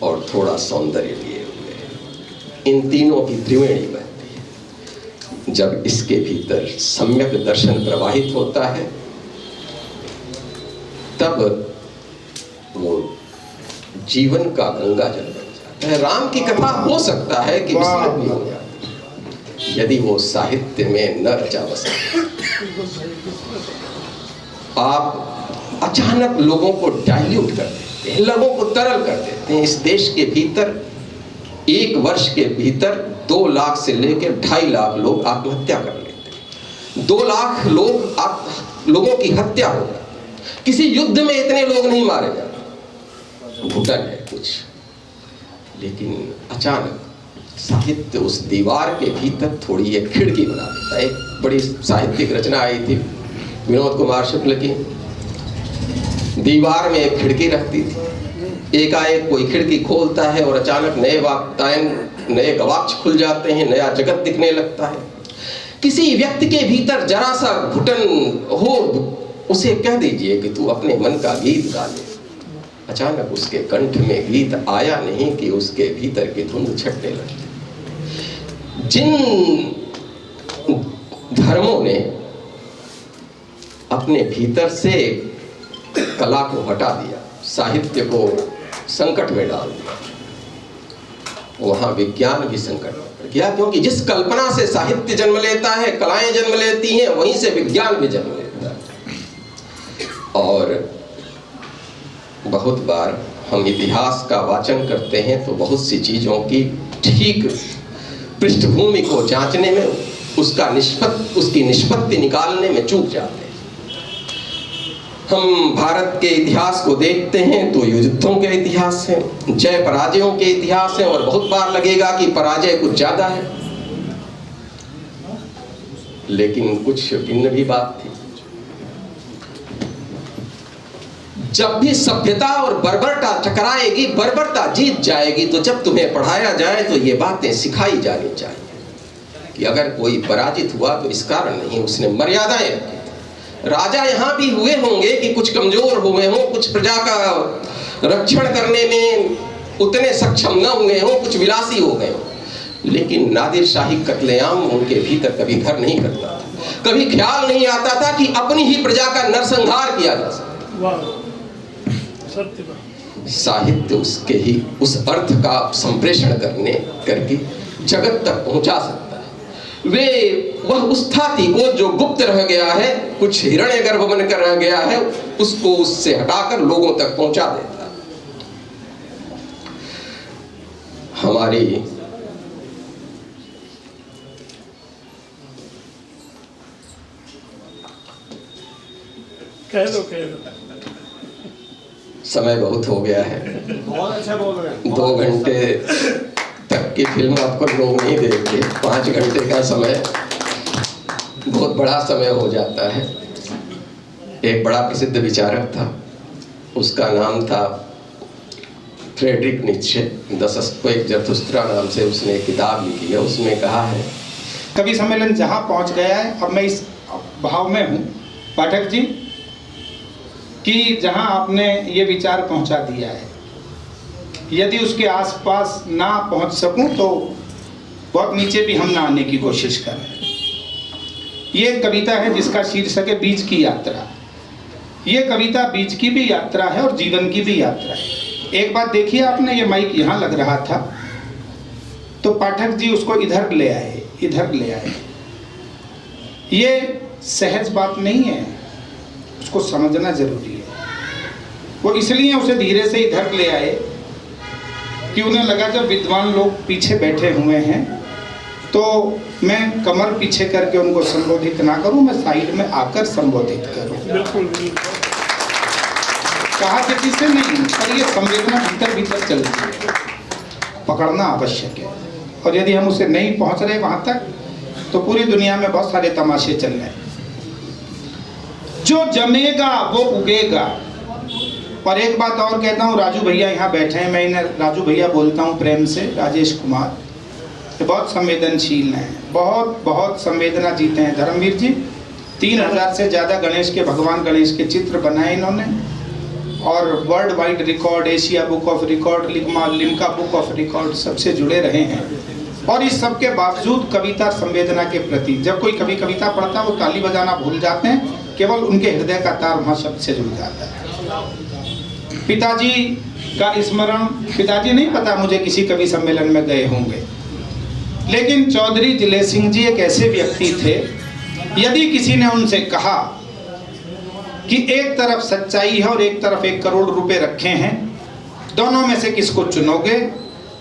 और थोड़ा सौंदर्य लिए हुए है। इन तीनों की त्रिवेणी बनती है। जब इसके भीतर सम्यक दर्शन प्रवाहित होता है तब वो जीवन का गंगा जल बन जाता है। राम की कथा हो सकता है कि विस्मृत भी हो जाती यदि वो साहित्य में न रचा बसा। आप अचानक लोगों को डाइल्यूट कर देते हैं, लोगों को तरल कर देते हैं। इस देश के भीतर एक वर्ष के भीतर 2 लाख से लेकर 2.5 लाख लोग आत्महत्या कर लेते हैं। 2 लाख लोगों की हत्या हो जाती। किसी युद्ध में इतने लोग नहीं मारे जाते। घुटन है कुछ, लेकिन अचानक साहित्य उस दीवार के भीतर थोड़ी एक खिड़की बना देता है। एक बड़ी साहित्यिक रचना आई थी विनोद कुमार शुक्ल की, दीवार में एक खिड़की रखती थी। एकाएक कोई खिड़की खोलता है और अचानक नए वाक्तायन, नए गवाक्ष खुल जाते हैं, नया जगत दिखने लगता है। किसी व्यक्ति के भीतर जरा सा घुटन हो, उसे कह दीजिए कि तू अपने मन का गीत गा ले। अचानक उसके कंठ में गीत आया नहीं कि उसके भीतर की धुंध छटने लगती। जिन धर्मों ने अपने भीतर से कला को हटा दिया, साहित्य को संकट में डाल दिया, वहां विज्ञान भी संकट में पड़ गया। क्योंकि जिस कल्पना से साहित्य जन्म लेता है, कलाएं जन्म लेती हैं, वहीं से विज्ञान भी जन्म लेता है। और बहुत बार हम इतिहास का वाचन करते हैं तो बहुत सी चीजों की ठीक पृष्ठभूमि को जांचने में, उसकी निष्पत्ति निकालने में चूक जाते हैं। हम भारत के इतिहास को देखते हैं तो युद्धों के इतिहास हैं, जय पराजयों के इतिहास हैं, और बहुत बार लगेगा कि पराजय कुछ ज्यादा है, लेकिन कुछ भिन्न भी बात थी। जब भी सभ्यता और बर्बरता टकराएगी, बर्बरता जीत जाएगी, तो जब तुम्हें पढ़ाया जाए तो ये बातें सिखाई जानी चाहिए कि अगर कोई पराजित हुआ तो इस कारण नहीं, उसने मर्यादाएं रखी। राजा यहाँ भी हुए होंगे कि कुछ कमजोर हुए हों, कुछ प्रजा का रक्षण करने में उतने सक्षम न हुए हों, कुछ विलासी हो गए हों, लेकिन नादिर शाही कत्लेआम उनके भीतर कभी घर नहीं करता था। कभी ख्याल नहीं आता था कि अपनी ही प्रजा का नरसंहार किया जा सकता। साहित्य उसके ही उस अर्थ का संप्रेषण करके जगत तक पहुंचा सकता है। वह उस थाती को जो गुप्त रह गया है, कुछ हिरण्यगर्भ बनकर रह गया है, उसको उससे हटाकर लोगों तक पहुंचा देता है। हमारी कह दो समय बहुत हो गया है। बहुत अच्छा बोल रहे हैं। 2 घंटे तक की फिल्म आपको लोग नहीं देखते। 5 घंटे का समय बहुत बड़ा समय हो जाता है। एक बड़ा प्रसिद्ध विचारक था, उसका नाम था फ्रेडरिक नीत्शे। दसस्क्वेक जरथुस्त्रा नाम से उसने एक किताब लिखी है। उसमें कहा है, कवि सम्मेलन जहाँ पहुँच गया है, अब मैं इस भाव में हूँ पाठक जी कि जहाँ आपने ये विचार पहुँचा दिया है, यदि उसके आसपास ना पहुँच सकूँ तो बहुत नीचे भी हम ना आने की कोशिश करें। ये कविता है जिसका शीर्षक है बीच की यात्रा। ये कविता बीच की भी यात्रा है और जीवन की भी यात्रा है। एक बात देखिए आपने, ये माइक यहाँ लग रहा था तो पाठक जी उसको इधर ले आए, इधर ले आए। ये सहज बात नहीं है, उसको समझना जरूरी है। वो इसलिए उसे धीरे से इधर ले आए कि उन्हें लगा जब विद्वान लोग पीछे बैठे हुए हैं तो मैं कमर पीछे करके उनको संबोधित ना करूं, मैं साइड में आकर संबोधित करूं। बिल्कुल कहा किसी से नहीं, पर ये संवेदना भीतर भीतर चलती है, पकड़ना आवश्यक है। और यदि हम उसे नहीं पहुंच रहे वहां तक तो पूरी दुनिया में बहुत सारे तमाशे चल रहे हैं। जो जमेगा वो उगेगा। और एक बात और कहता हूँ, राजू भैया यहाँ बैठे हैं, मैं इन्हें राजू भैया बोलता हूँ प्रेम से, राजेश कुमार, ये बहुत संवेदनशील हैं, बहुत बहुत संवेदना जीते हैं। धर्मवीर जी 3000 से ज़्यादा गणेश के, भगवान गणेश के चित्र बनाए इन्होंने, और world wide record, Asia book of record, Limca book of record सबसे जुड़े रहे हैं। और इस सब के बावजूद कविता संवेदना के प्रति, जब कोई कभी कविता पढ़ता है वो ताली बजाना भूल जाते हैं, केवल उनके हृदय का तार वहाँ शब्द से जुड़ जाता है। पिताजी का स्मरण, पिताजी नहीं पता मुझे किसी कवि सम्मेलन में गए होंगे, लेकिन चौधरी जिले सिंह जी एक ऐसे व्यक्ति थे, यदि किसी ने उनसे कहा कि एक तरफ सच्चाई है और एक तरफ 1 करोड़ रुपए रखे हैं, दोनों में से किसको चुनोगे,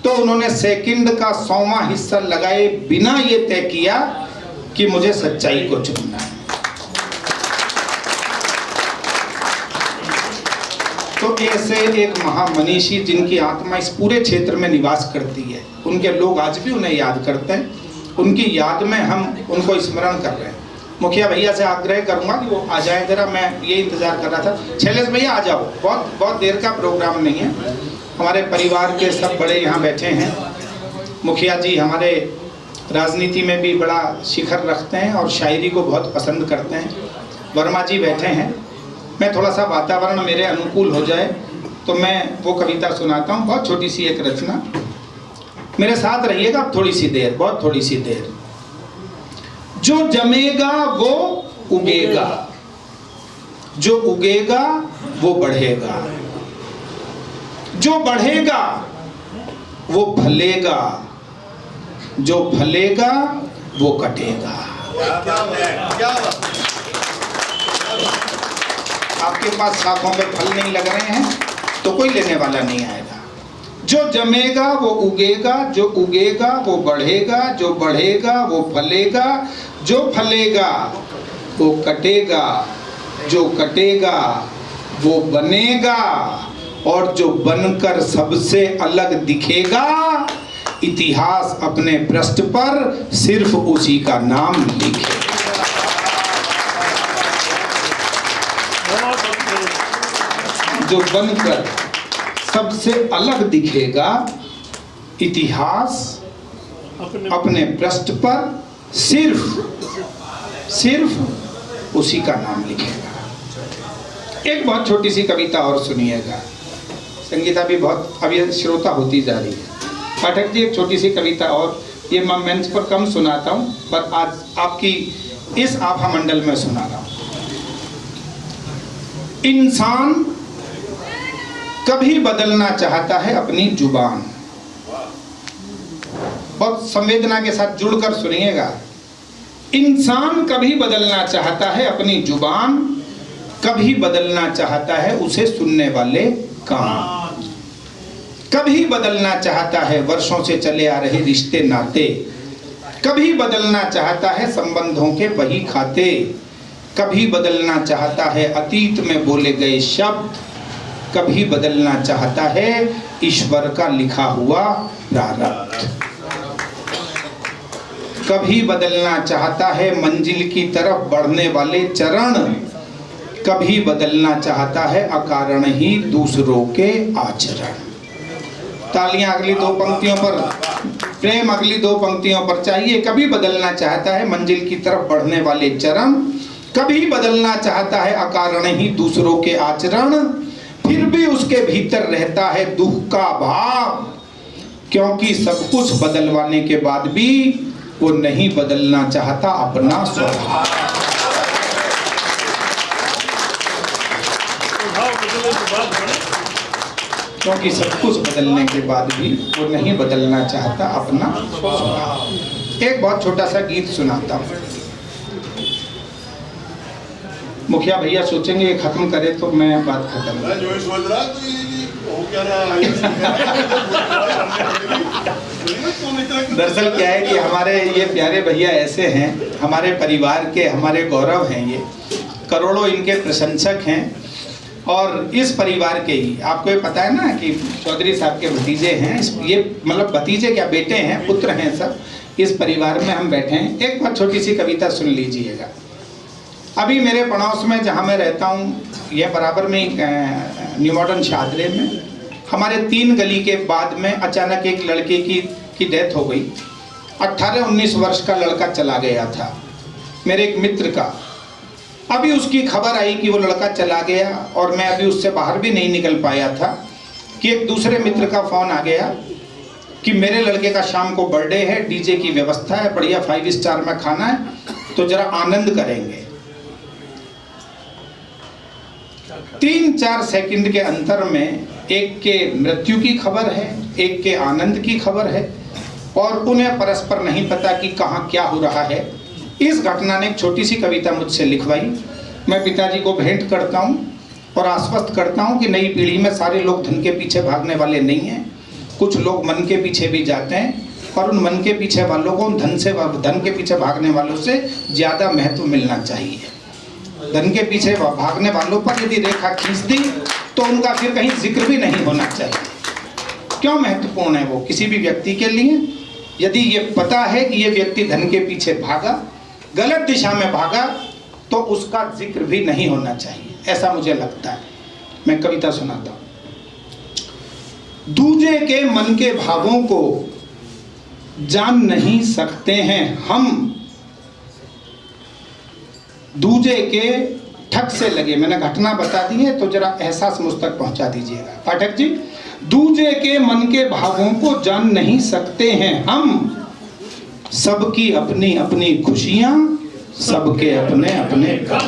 तो उन्होंने सेकंड का 100वां हिस्सा लगाए बिना ये तय किया कि मुझे सच्चाई को चुनना है। तो ऐसे एक महामनीषी जिनकी आत्मा इस पूरे क्षेत्र में निवास करती है, उनके लोग आज भी उन्हें याद करते हैं, उनकी याद में हम उनको स्मरण कर रहे हैं। मुखिया भैया से आग्रह करूंगा कि वो आ जाए जरा, मैं ये इंतजार कर रहा था। शैलेश भैया आ जाओ, बहुत देर का प्रोग्राम नहीं है, हमारे परिवार के सब बड़े यहाँ बैठे हैं। मुखिया जी हमारे राजनीति में भी बड़ा शिखर रखते हैं और शायरी को बहुत पसंद करते हैं। वर्मा जी बैठे हैं, मैं थोड़ा सा वातावरण मेरे अनुकूल हो जाए तो मैं वो कविता सुनाता हूँ, बहुत छोटी सी एक रचना, मेरे साथ रहिएगा अब थोड़ी सी देर, बहुत थोड़ी सी देर। जो जमेगा वो उगेगा, जो उगेगा वो बढ़ेगा, जो बढ़ेगा वो फलेगा, जो फलेगा वो कटेगा। आपके पास शाखों पे फल नहीं लग रहे हैं तो कोई लेने वाला नहीं आएगा। जो जमेगा वो उगेगा, जो उगेगा वो बढ़ेगा, जो बढ़ेगा वो फलेगा, जो फलेगा वो कटेगा, जो कटेगा वो बनेगा, और जो बनकर सबसे अलग दिखेगा, इतिहास अपने पृष्ठ पर सिर्फ उसी का नाम लिखेगा। जो बनकर सबसे अलग दिखेगा, इतिहास अपने पृष्ठ पर सिर्फ उसी का नाम लिखेगा। एक बहुत छोटी सी कविता और सुनिएगा, संगीता भी बहुत अभी श्रोता होती जा रही है। पाठक जी एक छोटी सी कविता और, ये मैं मंच पर कम सुनाता हूँ पर आज आपकी इस आभा मंडल में सुना रहा हूँ। इंसान कभी बदलना चाहता है अपनी जुबान, बहुत संवेदना के साथ जुड़कर सुनिएगा। इंसान कभी बदलना चाहता है अपनी जुबान, कभी बदलना चाहता है उसे सुनने वाले कान, कभी बदलना चाहता है वर्षों से चले आ रहे रिश्ते नाते, कभी बदलना चाहता है संबंधों के बही खाते, कभी बदलना चाहता है अतीत में बोले गए शब्द, कभी बदलना चाहता है ईश्वर का लिखा हुआ प्रारब्ध, कभी बदलना चाहता है मंजिल की तरफ बढ़ने वाले चरण, कभी बदलना चाहता है अकारण ही दूसरों के आचरण। तालियां अगली 2 पंक्तियों पर, प्रेम अगली 2 पंक्तियों पर चाहिए। कभी बदलना चाहता है मंजिल की तरफ बढ़ने वाले चरण, कभी बदलना चाहता है अकारण ही दूसरों के आचरण, फिर भी उसके भीतर रहता है दुख का भाव, क्योंकि सब कुछ बदलवाने के बाद भी वो नहीं बदलना चाहता अपना स्वभाव। क्योंकि सब कुछ बदलने के बाद भी वो नहीं बदलना चाहता अपना स्वभाव। एक बहुत छोटा सा गीत सुनाता हूँ, मुखिया भैया सोचेंगे ये खत्म करे तो मैं बात खत्म। दरअसल क्या है कि हमारे ये प्यारे भैया ऐसे हैं, हमारे परिवार के हमारे गौरव हैं, ये करोड़ों इनके प्रशंसक हैं, और इस परिवार के ही आपको ये पता है ना कि चौधरी साहब के भतीजे हैं, ये मतलब भतीजे क्या बेटे हैं, पुत्र हैं सब, इस परिवार में हम बैठे हैं। एक बार छोटी सी कविता सुन लीजिएगा। अभी मेरे पड़ोस में जहाँ मैं रहता हूँ, यह बराबर में न्यू मॉडर्न शादरे में, हमारे 3 गली के बाद में अचानक एक लड़के की डेथ हो गई। 18-19 वर्ष का लड़का चला गया था, मेरे एक मित्र का। अभी उसकी खबर आई कि वो लड़का चला गया, और मैं अभी उससे बाहर भी नहीं निकल पाया था कि एक दूसरे मित्र का फ़ोन आ गया कि मेरे लड़के का शाम को बर्थडे है, डीजे की व्यवस्था है, बढ़िया 5 स्टार में खाना है, तो जरा आनंद करेंगे। 3-4 सेकंड के अंतर में एक के मृत्यु की खबर है, एक के आनंद की खबर है, और उन्हें परस्पर नहीं पता कि कहाँ क्या हो रहा है। इस घटना ने एक छोटी सी कविता मुझसे लिखवाई। मैं पिताजी को भेंट करता हूँ और आश्वस्त करता हूँ कि नई पीढ़ी में सारे लोग धन के पीछे भागने वाले नहीं हैं, कुछ लोग मन के पीछे भी जाते हैं, और उन मन के पीछे वालों को धन के पीछे भागने वालों से ज़्यादा महत्व मिलना चाहिए। धन के पीछे भागने वालों पर यदि रेखा खींच दी तो उनका फिर कहीं जिक्र भी नहीं होना चाहिए। क्यों महत्वपूर्ण है वो किसी भी व्यक्ति के लिए? यदि ये पता है कि ये व्यक्ति धन के पीछे भागा, गलत दिशा में भागा, तो उसका जिक्र भी नहीं होना चाहिए, ऐसा मुझे लगता है। मैं कविता सुनाता हूँ। दूजे के मन के भावों को जान नहीं सकते हैं हम, दूजे के ठग से लगे। मैंने घटना बता दी है तो जरा एहसास मुझ तक पहुंचा दीजिएगा पाठक जी। दूजे के मन के भावों को जान नहीं सकते हैं हम, सबकी अपनी अपनी खुशियां, सबके अपने अपने गम।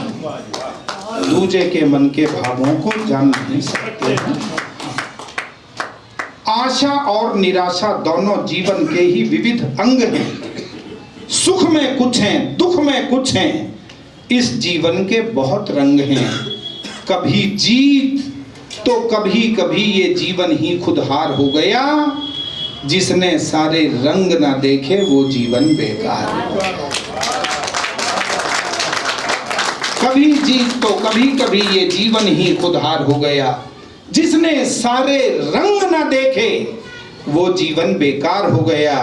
दूजे के मन के भावों को जान नहीं सकते हैं। आशा और निराशा दोनों जीवन के ही विविध अंग हैं, सुख में कुछ हैं, दुख में कुछ हैं, इस जीवन के बहुत रंग हैं। कभी जीत तो कभी कभी ये जीवन ही खुद हार हो गया, जिसने सारे रंग ना देखे वो जीवन बेकार। कभी जीत तो कभी कभी ये जीवन ही खुद हार हो गया, जिसने सारे रंग ना देखे वो जीवन बेकार हो गया।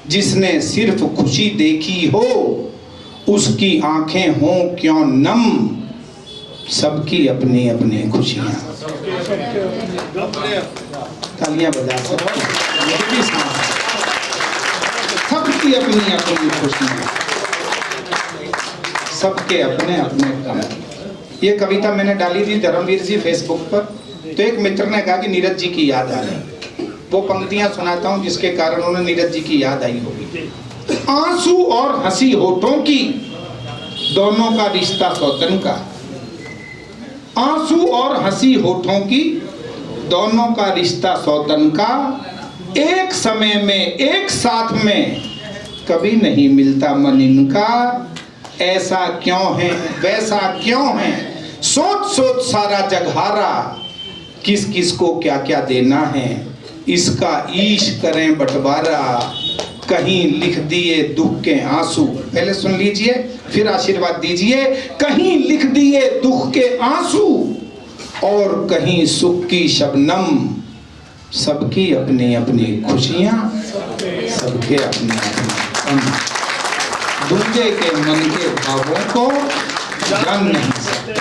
जिसने सिर्फ खुशी देखी हो उसकी आंखें हों क्यों नम, सबकी अपनी अपनी खुशियां। तालियां बजा सकते, सबकी अपनी अपनी खुशियां, सबके अपने अपने गम। ये कविता मैंने डाली थी धर्मवीर जी फेसबुक पर, तो एक मित्र ने कहा कि नीरज जी की याद आ गई। वो पंक्तियां सुनाता हूं जिसके कारण उन्हें नीरज जी की याद आई होगी। आंसू और हंसी होठों की दोनों का रिश्ता सौतन का, आंसू और हंसी होठों की दोनों का रिश्ता सौतन का, एक समय में एक साथ में कभी नहीं मिलता मन इनका। ऐसा क्यों है वैसा क्यों है, सोच सोच सारा जग हारा, किस किस को क्या क्या देना है, इसका ईश करें बंटवारा। कहीं लिख दिए दुख के आंसू, पहले सुन लीजिए फिर आशीर्वाद दीजिए। कहीं लिख दिए दुख के आंसू और कहीं सुख की शबनम, सबकी अपनी अपनी खुशियां, सबके अपने अपने। दूजे के मन के भावों को जान नहीं सकते।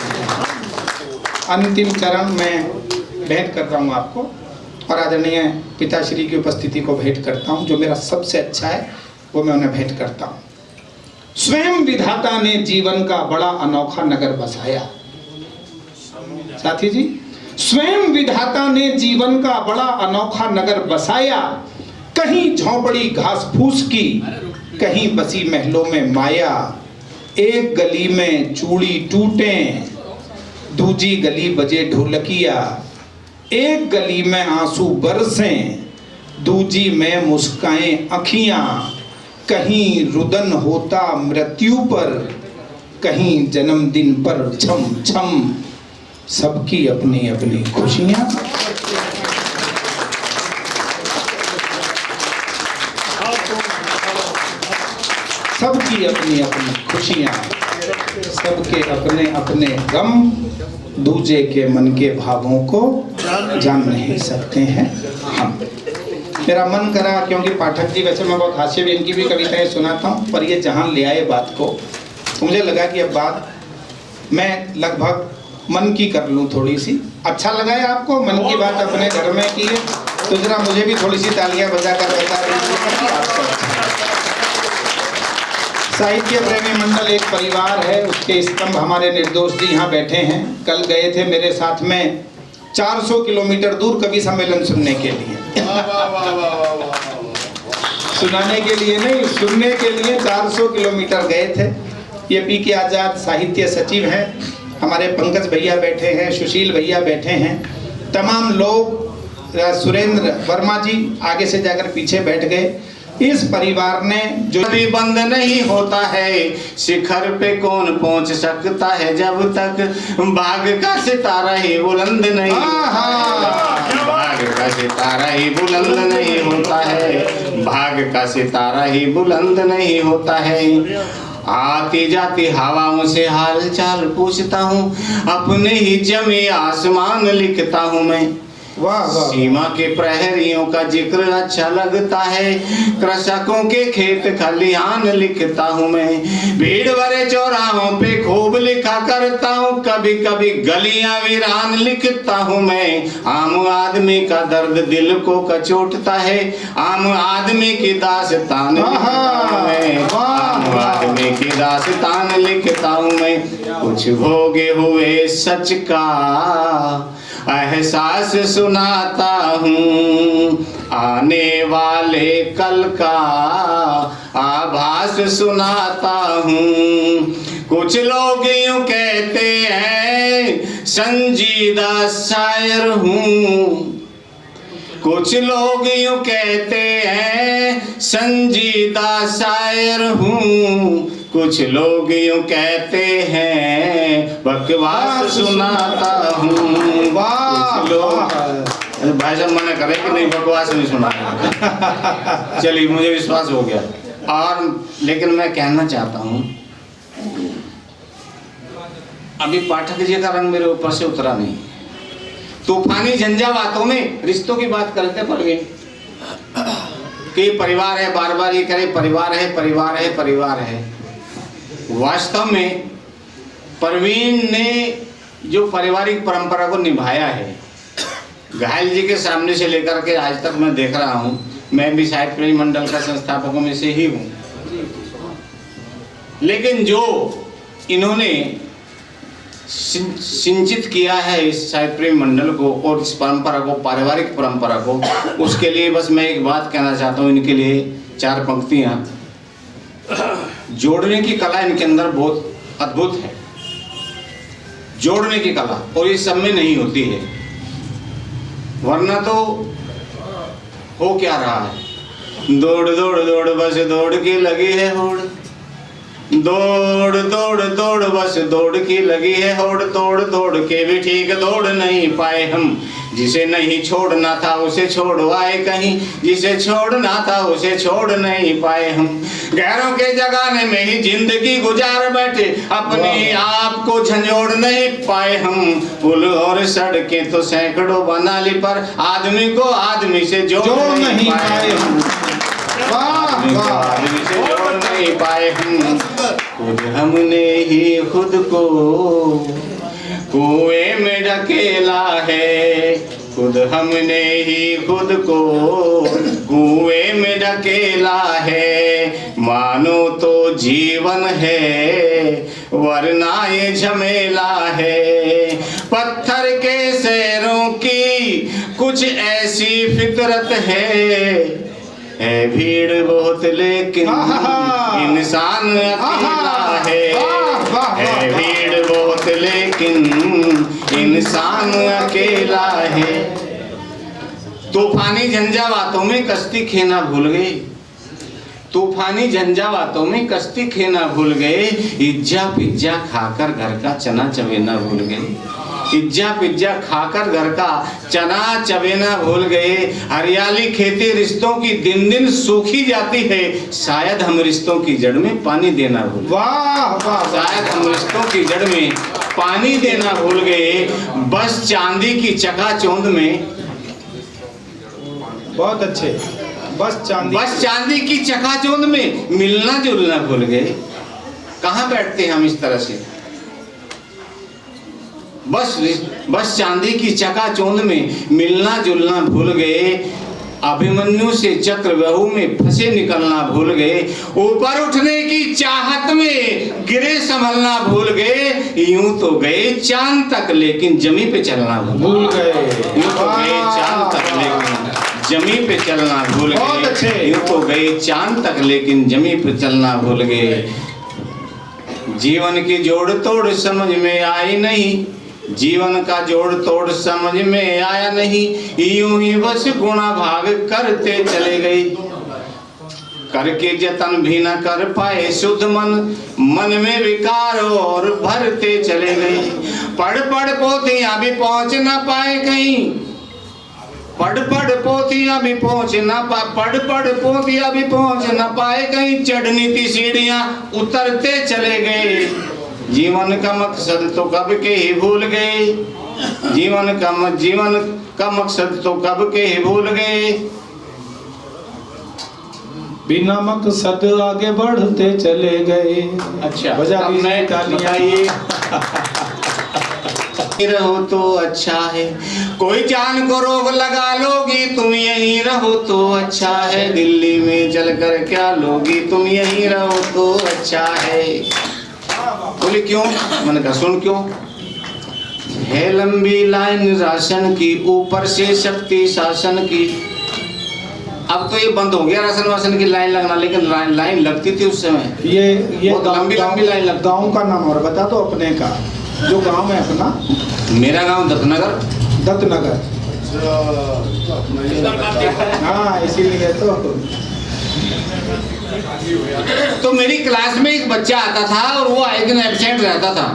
अंतिम चरण में भेंट कर रहा हूँ आपको, और आदरणीय पिताश्री की उपस्थिति को भेंट करता हूँ। जो मेरा सबसे अच्छा है वो मैं उन्हें भेंट करता हूँ। स्वयं विधाता ने जीवन का बड़ा अनोखा नगर बसाया। साथी जी, स्वयं विधाता ने जीवन का बड़ा अनोखा नगर बसाया। कहीं झोंपड़ी घास फूस की, कहीं बसी महलों में माया। एक गली में चूड़ी टूटे, दूजी गली बजे ढोलकिया। एक गली में आंसू बरसें, दूजी में मुस्काएं अखियां। कहीं रुदन होता मृत्यु पर, कहीं जन्मदिन पर छम छम, सबकी अपनी अपनी खुशियां। सबकी अपनी अपनी खुशियां, सबके अपने अपने गम। दूजे के मन के भावों को जान नहीं सकते हैं हम। मेरा मन करा, क्योंकि पाठक जी वैसे मैं बहुत हास्य भी इनकी भी कविताएं सुनाता हूँ, पर ये जहाँ ले आए बात को, तो मुझे लगा कि अब बात मैं लगभग मन की कर लूं थोड़ी सी। अच्छा लगा है आपको? मन की बात अपने घर में की है तो जरा मुझे भी थोड़ी सी तालियां बजा कर बता दीजिए। साहित्य प्रेमी मंडल एक परिवार है, उसके स्तंभ हमारे निर्दोष जी यहाँ बैठे हैं। कल गए थे मेरे साथ में 400 किलोमीटर दूर कवि सम्मेलन सुनने के लिए। सुनाने के लिए नहीं, सुनने के लिए 400 किलोमीटर गए थे। ये पी के आजाद साहित्य सचिव हैं, हमारे पंकज भैया बैठे हैं, सुशील भैया बैठे हैं, तमाम लोग, सुरेंद्र वर्मा जी आगे से जाकर पीछे बैठ गए। इस परिवार ने जो कभी बंद नहीं होता है, शिखर पे कौन पहुंच सकता है जब तक भाग का सितारा ही बुलंद नहीं, भाग का सितारा ही बुलंद नहीं होता है, भाग का सितारा ही बुलंद नहीं होता है। आती जाती हवाओं से हाल चाल पूछता हूँ, अपने ही जमी आसमान लिखता हूँ मैं। वाह वाह। सीमा के प्रहरियों का जिक्र अच्छा लगता है, कृषकों के खेत खलिहान लिखता हूँ मैं। भीड़ भरे चौराहों पे खूब लिखा करता हूँ, कभी कभी गलियां वीरान लिखता हूँ मैं। आम आदमी का दर्द दिल को कचोटता है, आम आदमी की दास्तान लिखता हूँ मैं, आम आदमी की दास्तान लिखता हूँ मैं। कुछ भोगे हुए सच का एहसास सुनाता हूँ, आने वाले कल का आभास सुनाता हूँ। कुछ लोग यूं कहते हैं संजीदा शायर हूँ, कुछ लोग यूं कहते हैं संजीदा शायर हूँ, कुछ लोग यूं कहते हैं बकवास सुनाता हूँ। कुछ लोग भाई साहब मना करे कि नहीं बकवास नहीं सुनाना। चलिए मुझे विश्वास हो गया। और लेकिन मैं कहना चाहता हूँ, अभी पाठक जी का रंग मेरे ऊपर से उतरा नहीं। तूफानी झंझावातों में रिश्तों की बात करते परवीन कि परिवार है, बार बार ये करे परिवार है परिवार है परिवार है। वास्तव में परवीन ने जो पारिवारिक परंपरा को निभाया है, घायल जी के सामने से लेकर के आज तक मैं देख रहा हूँ। मैं भी साहित्य प्रेमी मंडल का संस्थापकों में से ही हूँ, लेकिन जो इन्होंने सिंचित किया है इस साहित्य प्रेमी मंडल को और इस परंपरा को, पारिवारिक परंपरा को, उसके लिए बस मैं एक बात कहना चाहता हूँ। इनके लिए 4 पंक्तियाँ। जोड़ने की कला इनके अंदर बहुत अद्भुत है, जोड़ने की कला, और ये सब में नहीं होती है। वरना तो हो क्या रहा है, दौड़ दौड़ दौड़ बस दौड़ की लगी है होड़, दौड़ दौड़ दौड़ बस दौड़ की लगी है होड़, दौड़ दौड़ के भी ठीक दौड़ नहीं पाए हम। जिसे नहीं छोड़ना था उसे छोड़वाए कहीं, जिसे छोड़ना था उसे छोड़ नहीं पाए हम। गैरों के जगाने में ही जिंदगी गुजार बैठे, अपने आप को झंझोड़ नहीं पाए हम। पुल और सड़कें तो सैकड़ों बना ली, पर आदमी को आदमी से जोड़ नहीं पाए हम। आदमी से जोड़ नहीं पाए हम। खुद हमने ही खुद को कुएं में ढकेला है, खुद हमने ही खुद को कुएं में ढकेला है। मानो तो जीवन है वरना ये झमेला है। पत्थर के शहरों की कुछ ऐसी फितरत है भीड़ बहुत लेकिन इंसान अकेला है भीड़ बहुत लेकिन इंसान अकेला है। तूफानी झंझावातों में कश्ती खेना भूल गए, तूफानी झंझावातों में कश्ती खेना भूल गए। इज्जा पिज्जा खाकर घर का चना चबेना भूल गए, इज्जा पिज्जा खाकर घर का चना चबेना भूल गए। हरियाली खेती रिश्तों की दिन दिन सूखी जाती है, शायद हम रिश्तों की जड़ में पानी देना भूल गए। वाह वाह, शायद हम रिश्तों की जड़ में पानी देना भूल गए। बस चांदी की चकाचौंध में, बहुत अच्छे, बस चांदी की चकाचौंध में मिलना जुलना भूल गए। कहाँ बैठते हैं हम इस तरह से। बस चांदी की चकाचौंध में मिलना जुलना भूल गए, अभिमन्यु से चक्रव्यूह में फंसे निकलना भूल गए, ऊपर उठने की चाहत में गिरे संभलना भूल गए, यूं तो गए चांद तक लेकिन जमी पे चलना भूल गए, यूं तो गए चांद तक लेकिन जमी पे चलना भूल गए, यूं तो गए चांद तक लेकिन जमी पे चलना भूल गए। जीवन की जोड़ तोड़ समझ में आई नहीं, जीवन का जोड़ तोड़ समझ में आया नहीं, यूं ही बस गुणा भाग करते चले गए, करके जतन भी न कर पाए शुद्ध मन में विकार और भरते चले गए। पढ़ पोथियां भी पहुंच न पाए कहीं, पढ़ पोथियां भी पहुंच न पोथियां भी पहुंच न पाए कहीं, चढ़नी थी सीढ़ियां उतरते चले गए। जीवन का मकसद तो कब के ही भूल गए, जीवन का मकसद तो कब के ही भूल गए। बिना मकसद आगे बढ़ते चले गए। अच्छा, बजा अब मैं बताइए रहो तो अच्छा है, कोई जान को रोग लगा लोगी, तुम यहीं रहो तो अच्छा है, दिल्ली में चलकर क्या लोगी, तुम यहीं रहो तो अच्छा है। बोले क्यों? मैंने कहा सुन क्यों। है लंबी लाइन राशन की, ऊपर से शक्ति शासन की। अब तो ये बंद हो गया राशन वाशन की लाइन लगना, लेकिन लाइन लगती थी उस समय। ये लंबी लाइन लगती। गांव का नाम और बता दो अपने का, जो गांव है अपना। मेरा गांव दत्तनगर। दत्तनगर, हाँ इसीलिए तो मेरी क्लास में एक बच्चा आता था और वो एक दिन एब्सेंट रहता था,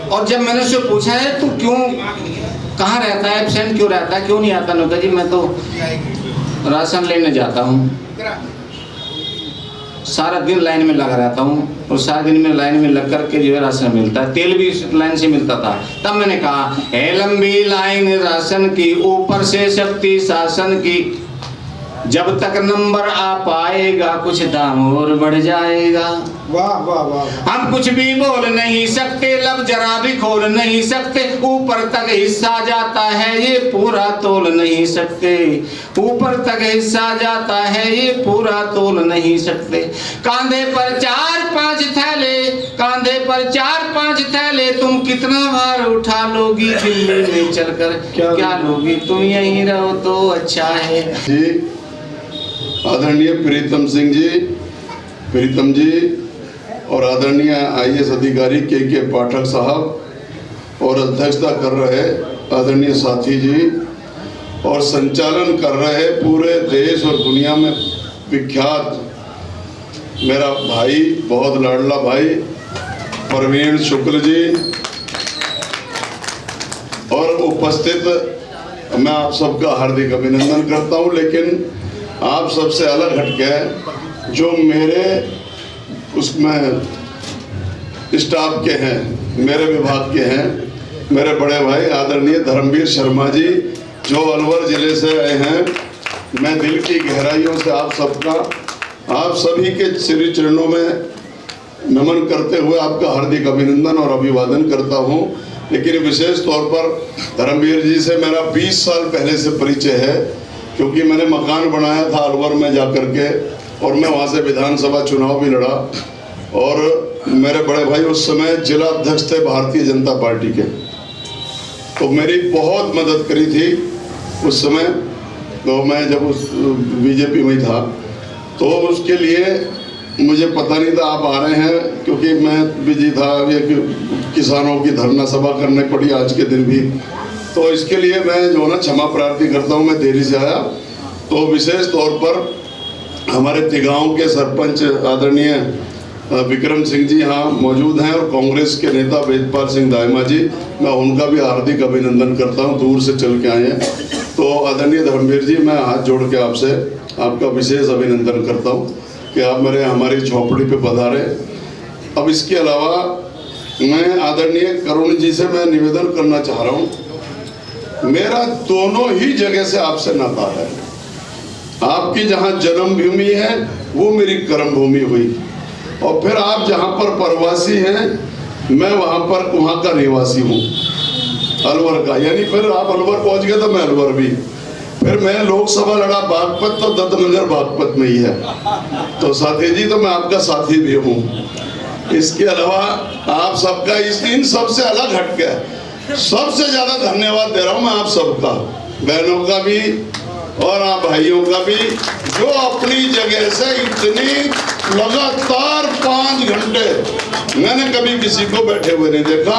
और जब मैंने उससे पूछा है तू क्यों कहाँ रहता है, एब्सेंट क्यों रहता है, क्यों नहीं आता, ना जी मैं तो राशन लेने जाता हूँ, सारा दिन लाइन में लगा रहता हूँ, और सारा दिन में लाइन में लग करके जो है राशन मिलता है, तेल भी उस लाइन से मिलता था। तब मैंने कहा है लंबी लाइन राशन की, ऊपर से शक्ति शासन की, जब तक नंबर आ पाएगा कुछ दाम और बढ़ जाएगा। वाह वाह वाह। हम कुछ भी बोल नहीं सकते, लब जरा भी खोल नहीं सकते, ऊपर तक हिस्सा जाता है ये पूरा तोल नहीं सकते, ऊपर तक हिस्सा जाता है ये पूरा तोल नहीं सकते। कांधे पर 4-5 थैले, कांधे पर 4-5 थैले, तुम कितना भार उठा लोगी, दिल्ली में चलकर क्या लोगी, तुम यहीं रहो तो अच्छा है। जी आदरणीय प्रीतम सिंह जी, प्रीतम जी और आदरणीय IAS अधिकारी के पाठक साहब, और अध्यक्षता कर रहे आदरणीय साथी जी, और संचालन कर रहे पूरे देश और दुनिया में विख्यात मेरा भाई, बहुत लाडला भाई प्रवीण शुक्ल जी, और उपस्थित मैं आप सबका हार्दिक अभिनंदन करता हूं। लेकिन आप सबसे अलग हटके जो मेरे उसमें स्टाफ के हैं, मेरे विभाग के हैं, मेरे बड़े भाई आदरणीय धर्मवीर शर्मा जी, जो अलवर जिले से आए हैं, मैं दिल की गहराइयों से आप सबका, आप सभी के श्री चरणों में नमन करते हुए आपका हार्दिक अभिनंदन और अभिवादन करता हूं। लेकिन विशेष तौर पर धर्मवीर जी से मेरा 20 साल पहले से परिचय है, क्योंकि मैंने मकान बनाया था अलवर में जाकर के, और मैं वहाँ से विधानसभा चुनाव भी लड़ा, और मेरे बड़े भाई उस समय जिला अध्यक्ष थे भारतीय जनता पार्टी के, तो मेरी बहुत मदद करी थी उस समय। तो मैं जब उस बीजेपी में था, तो उसके लिए मुझे पता नहीं था आप आ रहे हैं, क्योंकि मैं बिजी था, एक किसानों की धरना सभा करने पड़ी आज के दिन भी, तो इसके लिए मैं जो ना क्षमा प्रार्थी करता हूँ, मैं देरी से आया। तो विशेष तौर पर हमारे तिगांव के सरपंच आदरणीय विक्रम सिंह जी यहाँ मौजूद हैं, और कांग्रेस के नेता वेदपाल सिंह दायमा जी, मैं उनका भी हार्दिक अभिनंदन करता हूँ, दूर से चल के आए हैं। तो आदरणीय धर्मवीर जी, मैं हाथ जोड़ के आपसे आपका विशेष अभिनंदन करता हूँ कि आप मेरे हमारी झोपड़ी पे पधारे। अब इसके अलावा मैं आदरणीय करुण जी से मैं निवेदन करना चाह रहा हूँ, मेरा दोनों ही जगह से आपसे नाता है। आपकी जहाँ जन्मभूमि है वो मेरी कर्म भूमि हुई, और फिर आप जहाँ पर प्रवासी हैं मैं वहाँ का निवासी हूँ, अलवर का। यानी फिर आप अलवर पहुँच गए तो मैं अलवर भी। फिर मैं लोकसभा लड़ा बागपत, तो दत्तनगर बागपत में ही है। तो साथी जी, तो मैं आपका साथी भी हूँ। इसके अलावा आप सबका इन सबसे अलग हटके सबसे ज्यादा धन्यवाद दे रहा हूँ मैं आप सबका, बहनों का भी और आप भाइयों का भी, जो अपनी जगह से इतनी लगातार 5 घंटे मैंने कभी किसी को बैठे हुए नहीं देखा।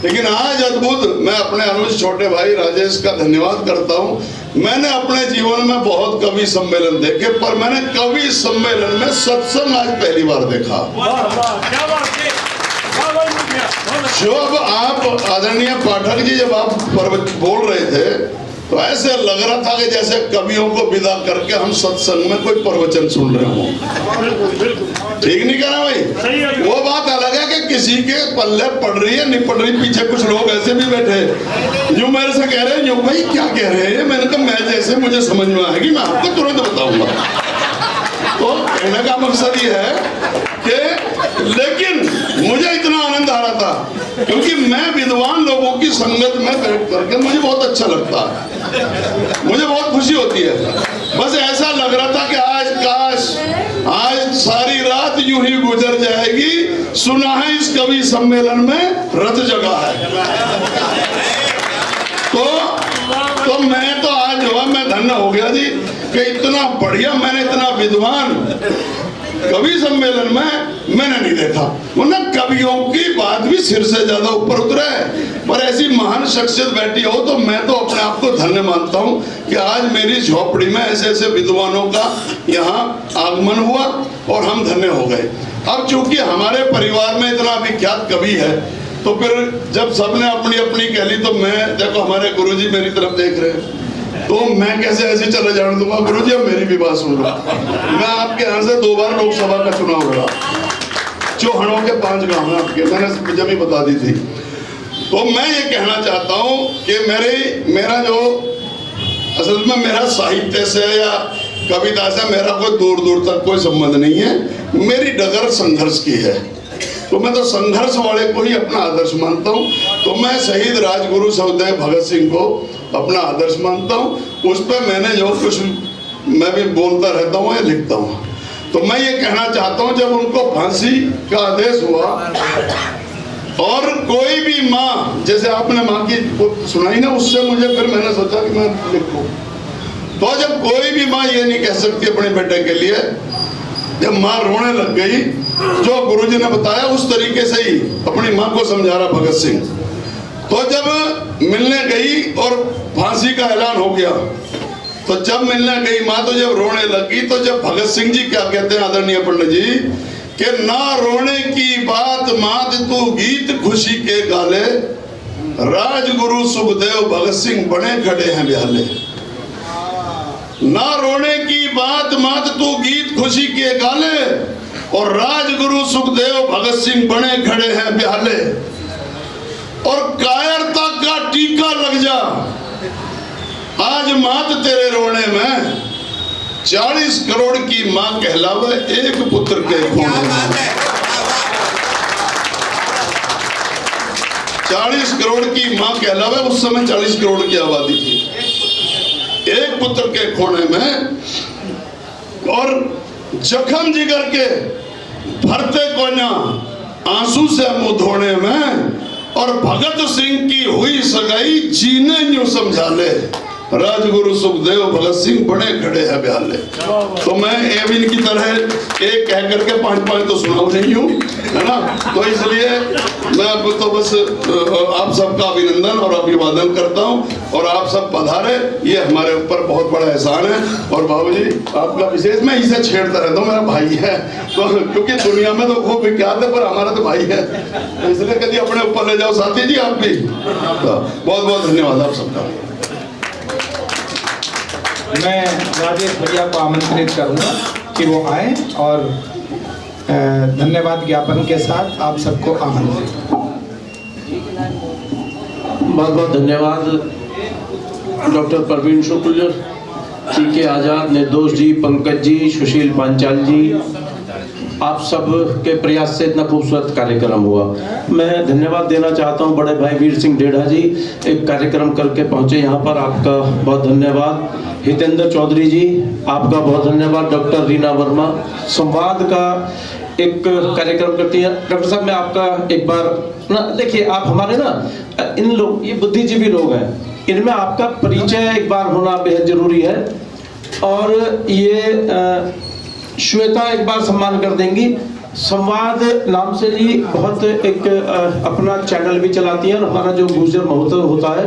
लेकिन आज अद्भुत, मैं अपने अनुज छोटे भाई राजेश का धन्यवाद करता हूँ। मैंने अपने जीवन में बहुत कवि सम्मेलन देखे, पर मैंने कवि सम्मेलन में सत्संग आज पहली बार देखा। जब आप आदरणीय पाठक जी, जब आप बोल रहे थे तो ऐसे लग रहा था कि जैसे कवियों को विदा करके हम सत्संग में कोई प्रवचन सुन रहे हो। ठीक नहीं करा भाई? वो बात अलग है कि किसी के पल्ले पड़ रही है, नहीं पड़ रही। पीछे कुछ लोग ऐसे भी बैठे जो मेरे से कह रहे हैं, जो भाई क्या कह रहे हैं। मैंने कहा मैं जैसे मुझे समझ में आएगी मैं आपको तुरंत बताऊंगा। तो कहने का मकसद ये है कि, लेकिन मुझे इतना आनंद आ रहा था क्योंकि मैं विद्वान लोगों की संगत में बैठ करके मुझे बहुत अच्छा लगता है, मुझे बहुत खुशी होती है। बस ऐसा लग रहा था कि आज काश आज सारी रात यूं ही गुजर जाएगी। सुना है इस कवि सम्मेलन में रथ जगा है। तो मैं तो आज जो है मैं धन्य हो गया जी कि इतना बढ़िया, मैंने इतना विद्वान कवि सम्मेलन में मैंने नहीं देखा। वरना कवियों की बात भी सिर से ज्यादा ऊपर उतरा है, पर ऐसी महान शख्सियत बैठी हो तो मैं तो अपने आप को धन्य मानता हूँ कि आज मेरी झोपड़ी में ऐसे ऐसे विद्वानों का यहाँ आगमन हुआ और हम धन्य हो गए। अब चूंकि हमारे परिवार में इतना विख्यात कवि है, तो फिर जब सबने अपनी अपनी कह ली, तो मैं देखो हमारे गुरुजी मेरी तरफ देख रहे हैं, तो मैं कैसे ऐसे चले जाने दूंगा। गुरुजी अब मेरी भी बात सुन लो। मैं आपके यहाँ से 2 बार लोकसभा का चुनाव लड़ा, चौहानों के 5 गांव में आपके, मैंने जब ही बता दी थी। तो मैं ये कहना चाहता हूँ कि मेरा जो असल में मेरा साहित्य से या कविता से मेरा कोई दूर दूर तक कोई संबंध नहीं है। मेरी डगर संघर्ष की है, तो मैं तो संघर्ष वाले को ही अपना आदर्श मानता हूँ। तो मैं शहीद राजगुरु सुखदेव भगत सिंह को अपना आदर्श मानता हूँ। उस पर मैंने जो कुछ मैं भी बोलता रहता हूँ या लिखता हूँ। तो मैं ये कहना चाहता हूँ, जब उनको फांसी का आदेश हुआ और कोई भी माँ, जैसे आपने माँ की सुनाई ना, उससे मुझे फिर मैंने सोचा कि मैं लिखूं। तो जब कोई भी माँ ये नहीं कह सकती अपने बेटे के लिए, जब माँ रोने लग गई, जो गुरुजी ने बताया उस तरीके से ही अपनी माँ को समझा रहा भगत सिंह। तो जब मिलने गई और फांसी का ऐलान हो गया, तो जब मिलने गई माँ, तो जब रोने लगी, तो जब भगत सिंह जी क्या कहते हैं आदरणीय पंडित जी, कि ना रोने की बात मात तू गीत खुशी के गाले, राजगुरु सुखदेव भगत सिंह बने खड़े हैं ब्याले। ना रोने की बात मात तू गीत खुशी के गाले, और राजगुरु सुखदेव भगत सिंह बने खड़े हैं ब्याले। और कायरता का टीका लग जा आज मात तेरे रोने में, 40 करोड़ की मां कहलावे एक पुत्र के कोने में। 40 करोड़ की मां कहलावे, उस समय 40 करोड़ की आबादी थी, एक पुत्र के कोने में। और जख्म जिगर के भरते कोना आंसू से मुंह धोने में, और भगत सिंह की हुई सगाई जीने यूं समझा ले, राजगुरु सुखदेव भगत सिंह बड़े खड़े हैं ब्याले। तो मैं एविन की तरह एक कह करके 5-5 तो सुनाऊ नहीं हूँ, है ना। तो इसलिए मैं अब तो बस आप सबका अभिनंदन और अभिवादन करता हूँ, और आप सब पधारे, ये हमारे ऊपर बहुत बड़ा एहसान है। और बाबूजी आपका विशेष, मैं इसे छेड़ता रहता हूँ, मेरा भाई है, तो क्योंकि दुनिया में तो खूब विख्यात है, पर हमारा तो भाई है, तो इसलिए कभी अपने ऊपर ले जाओ साथी जी आप भी। तो बहुत बहुत धन्यवाद आप सबका। मैं राजेश भैया को आमंत्रित करूंगा कि वो आए और धन्यवाद ज्ञापन के साथ आप सबको आमंत्रित। बहुत बहुत धन्यवाद डॉक्टर प्रवीण शुक्ल, टी के आज़ाद, निर्दोष जी, पंकज जी, सुशील पांचाल जी, आप सब के प्रयास से इतना खूबसूरत कार्यक्रम हुआ। मैं धन्यवाद देना चाहता हूं बड़े भाई वीर सिंह डेढ़ा जी, एक कार्यक्रम करके पहुंचे यहाँ पर, आपका बहुत धन्यवाद। हितेंद्र चौधरी जी, आपका बहुत धन्यवाद। डॉक्टर रीना वर्मा, संवाद का एक कार्यक्रम करती हैं। डॉक्टर साहब, मैं आपका एक बार ना, देखिए आप हमारे ना इन लोग, ये बुद्धिजीवी लोग हैं, इनमें आपका परिचय एक बार होना बेहद जरूरी है। और ये श्वेता एक बार सम्मान कर देंगी। संवाद नाम से जी बहुत एक अपना चैनल भी चलाती है, और हमारा जो गुजर महोत्सव होता है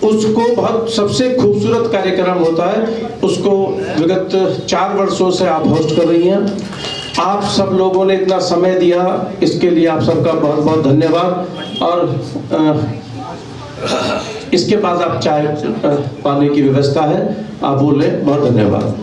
उसको बहुत सबसे खूबसूरत कार्यक्रम होता है, उसको विगत 4 वर्षों से आप होस्ट कर रही हैं। आप सब लोगों ने इतना समय दिया, इसके लिए आप सबका बहुत बहुत धन्यवाद। और इसके बाद आप चाय पाने की व्यवस्था है, आप बोले। बहुत धन्यवाद।